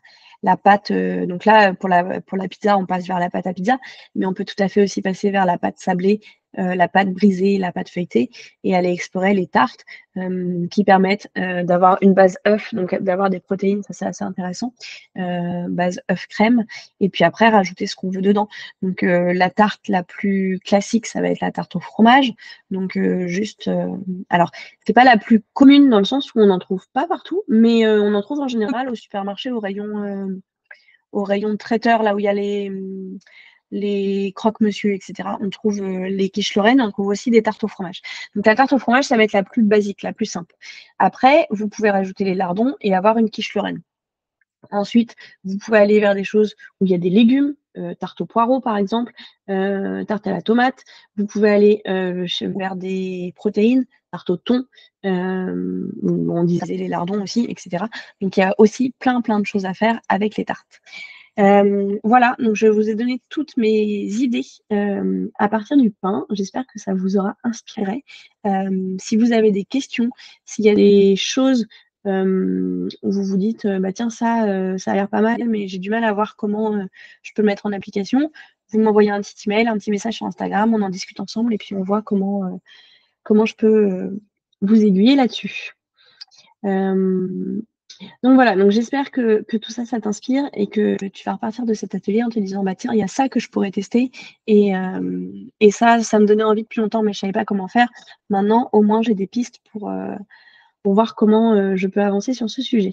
pâte. Donc là, pour la pizza, on passe vers la pâte à pizza, mais on peut tout à fait aussi passer vers la pâte sablée, la pâte brisée, la pâte feuilletée, et aller explorer les tartes qui permettent d'avoir une base œuf, donc d'avoir des protéines, ça c'est assez intéressant, base œuf crème, et puis après rajouter ce qu'on veut dedans. Donc la tarte la plus classique, ça va être la tarte au fromage. Donc alors c'est pas la plus commune dans le sens où on n'en trouve pas partout, mais on en trouve en général au supermarché, au rayon traiteur, là où il y a les croque-monsieur, etc. On trouve les quiches Lorraine, on trouve aussi des tartes au fromage. Donc la tarte au fromage, ça va être la plus basique, la plus simple. Après, vous pouvez rajouter les lardons et avoir une quiche Lorraine. Ensuite, vous pouvez aller vers des choses où il y a des légumes, tarte aux poireaux par exemple, tarte à la tomate. Vous pouvez aller vers des protéines, tarte au thon, où on disait les lardons aussi, etc. Donc il y a aussi plein de choses à faire avec les tartes. Voilà, donc je vous ai donné toutes mes idées à partir du pain. J'espère que ça vous aura inspiré. Si vous avez des questions, s'il y a des choses où vous vous dites, bah tiens, ça a l'air pas mal, mais j'ai du mal à voir comment je peux le mettre en application, vous m'envoyez un petit email, un petit message sur Instagram, on en discute ensemble et puis on voit comment je peux vous aiguiller là-dessus. Donc voilà, donc j'espère que tout ça, ça t'inspire et que tu vas repartir de cet atelier en te disant, bah tiens, il y a ça que je pourrais tester et ça me donnait envie depuis longtemps, mais je ne savais pas comment faire. Maintenant, au moins, j'ai des pistes pour voir comment je peux avancer sur ce sujet.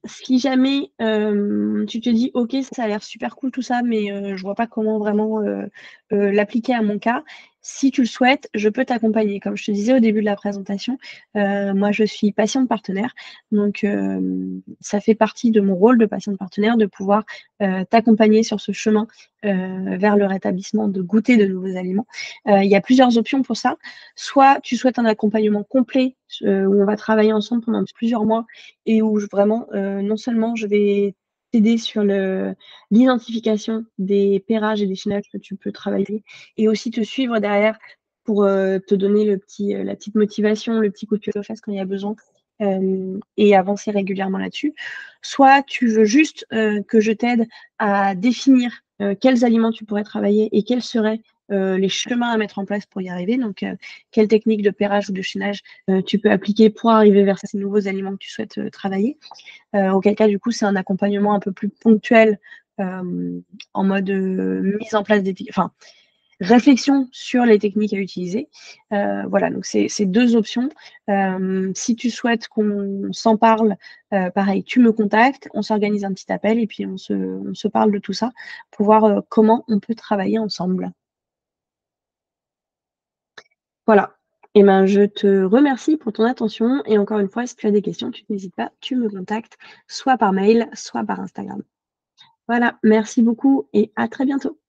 Si jamais tu te dis, ok, ça a l'air super cool tout ça, mais je vois pas comment vraiment l'appliquer à mon cas, Si tu le souhaites, je peux t'accompagner. Comme je te disais au début de la présentation, moi je suis patiente partenaire, donc ça fait partie de mon rôle de patiente partenaire de pouvoir, t'accompagner sur ce chemin, vers le rétablissement, de goûter de nouveaux aliments. Il y a plusieurs options pour ça. Soit tu souhaites un accompagnement complet, où on va travailler ensemble pendant plusieurs mois et où vraiment, non seulement je vais t'aider sur l'identification des pairages et des chaînages que tu peux travailler et aussi te suivre derrière pour, te donner la petite motivation, le petit coup de pied aux fesses quand il y a besoin, et avancer régulièrement là-dessus. Soit tu veux juste, que je t'aide à définir, quels aliments tu pourrais travailler et quels seraient, les chemins à mettre en place pour y arriver. Donc, quelles techniques de pairage ou de chaînage, tu peux appliquer pour arriver vers ces nouveaux aliments que tu souhaites, travailler. Auquel cas, du coup, c'est un accompagnement un peu plus ponctuel, en mode, mise en place enfin, réflexion sur les techniques à utiliser. Voilà, donc c'est 2 options. Si tu souhaites qu'on s'en parle, pareil, tu me contactes, on s'organise un petit appel et puis on se parle de tout ça pour voir, comment on peut travailler ensemble. Voilà. Et ben, je te remercie pour ton attention et encore une fois, si tu as des questions, tu n'hésites pas, tu me contactes soit par mail, soit par Instagram. Voilà, merci beaucoup et à très bientôt.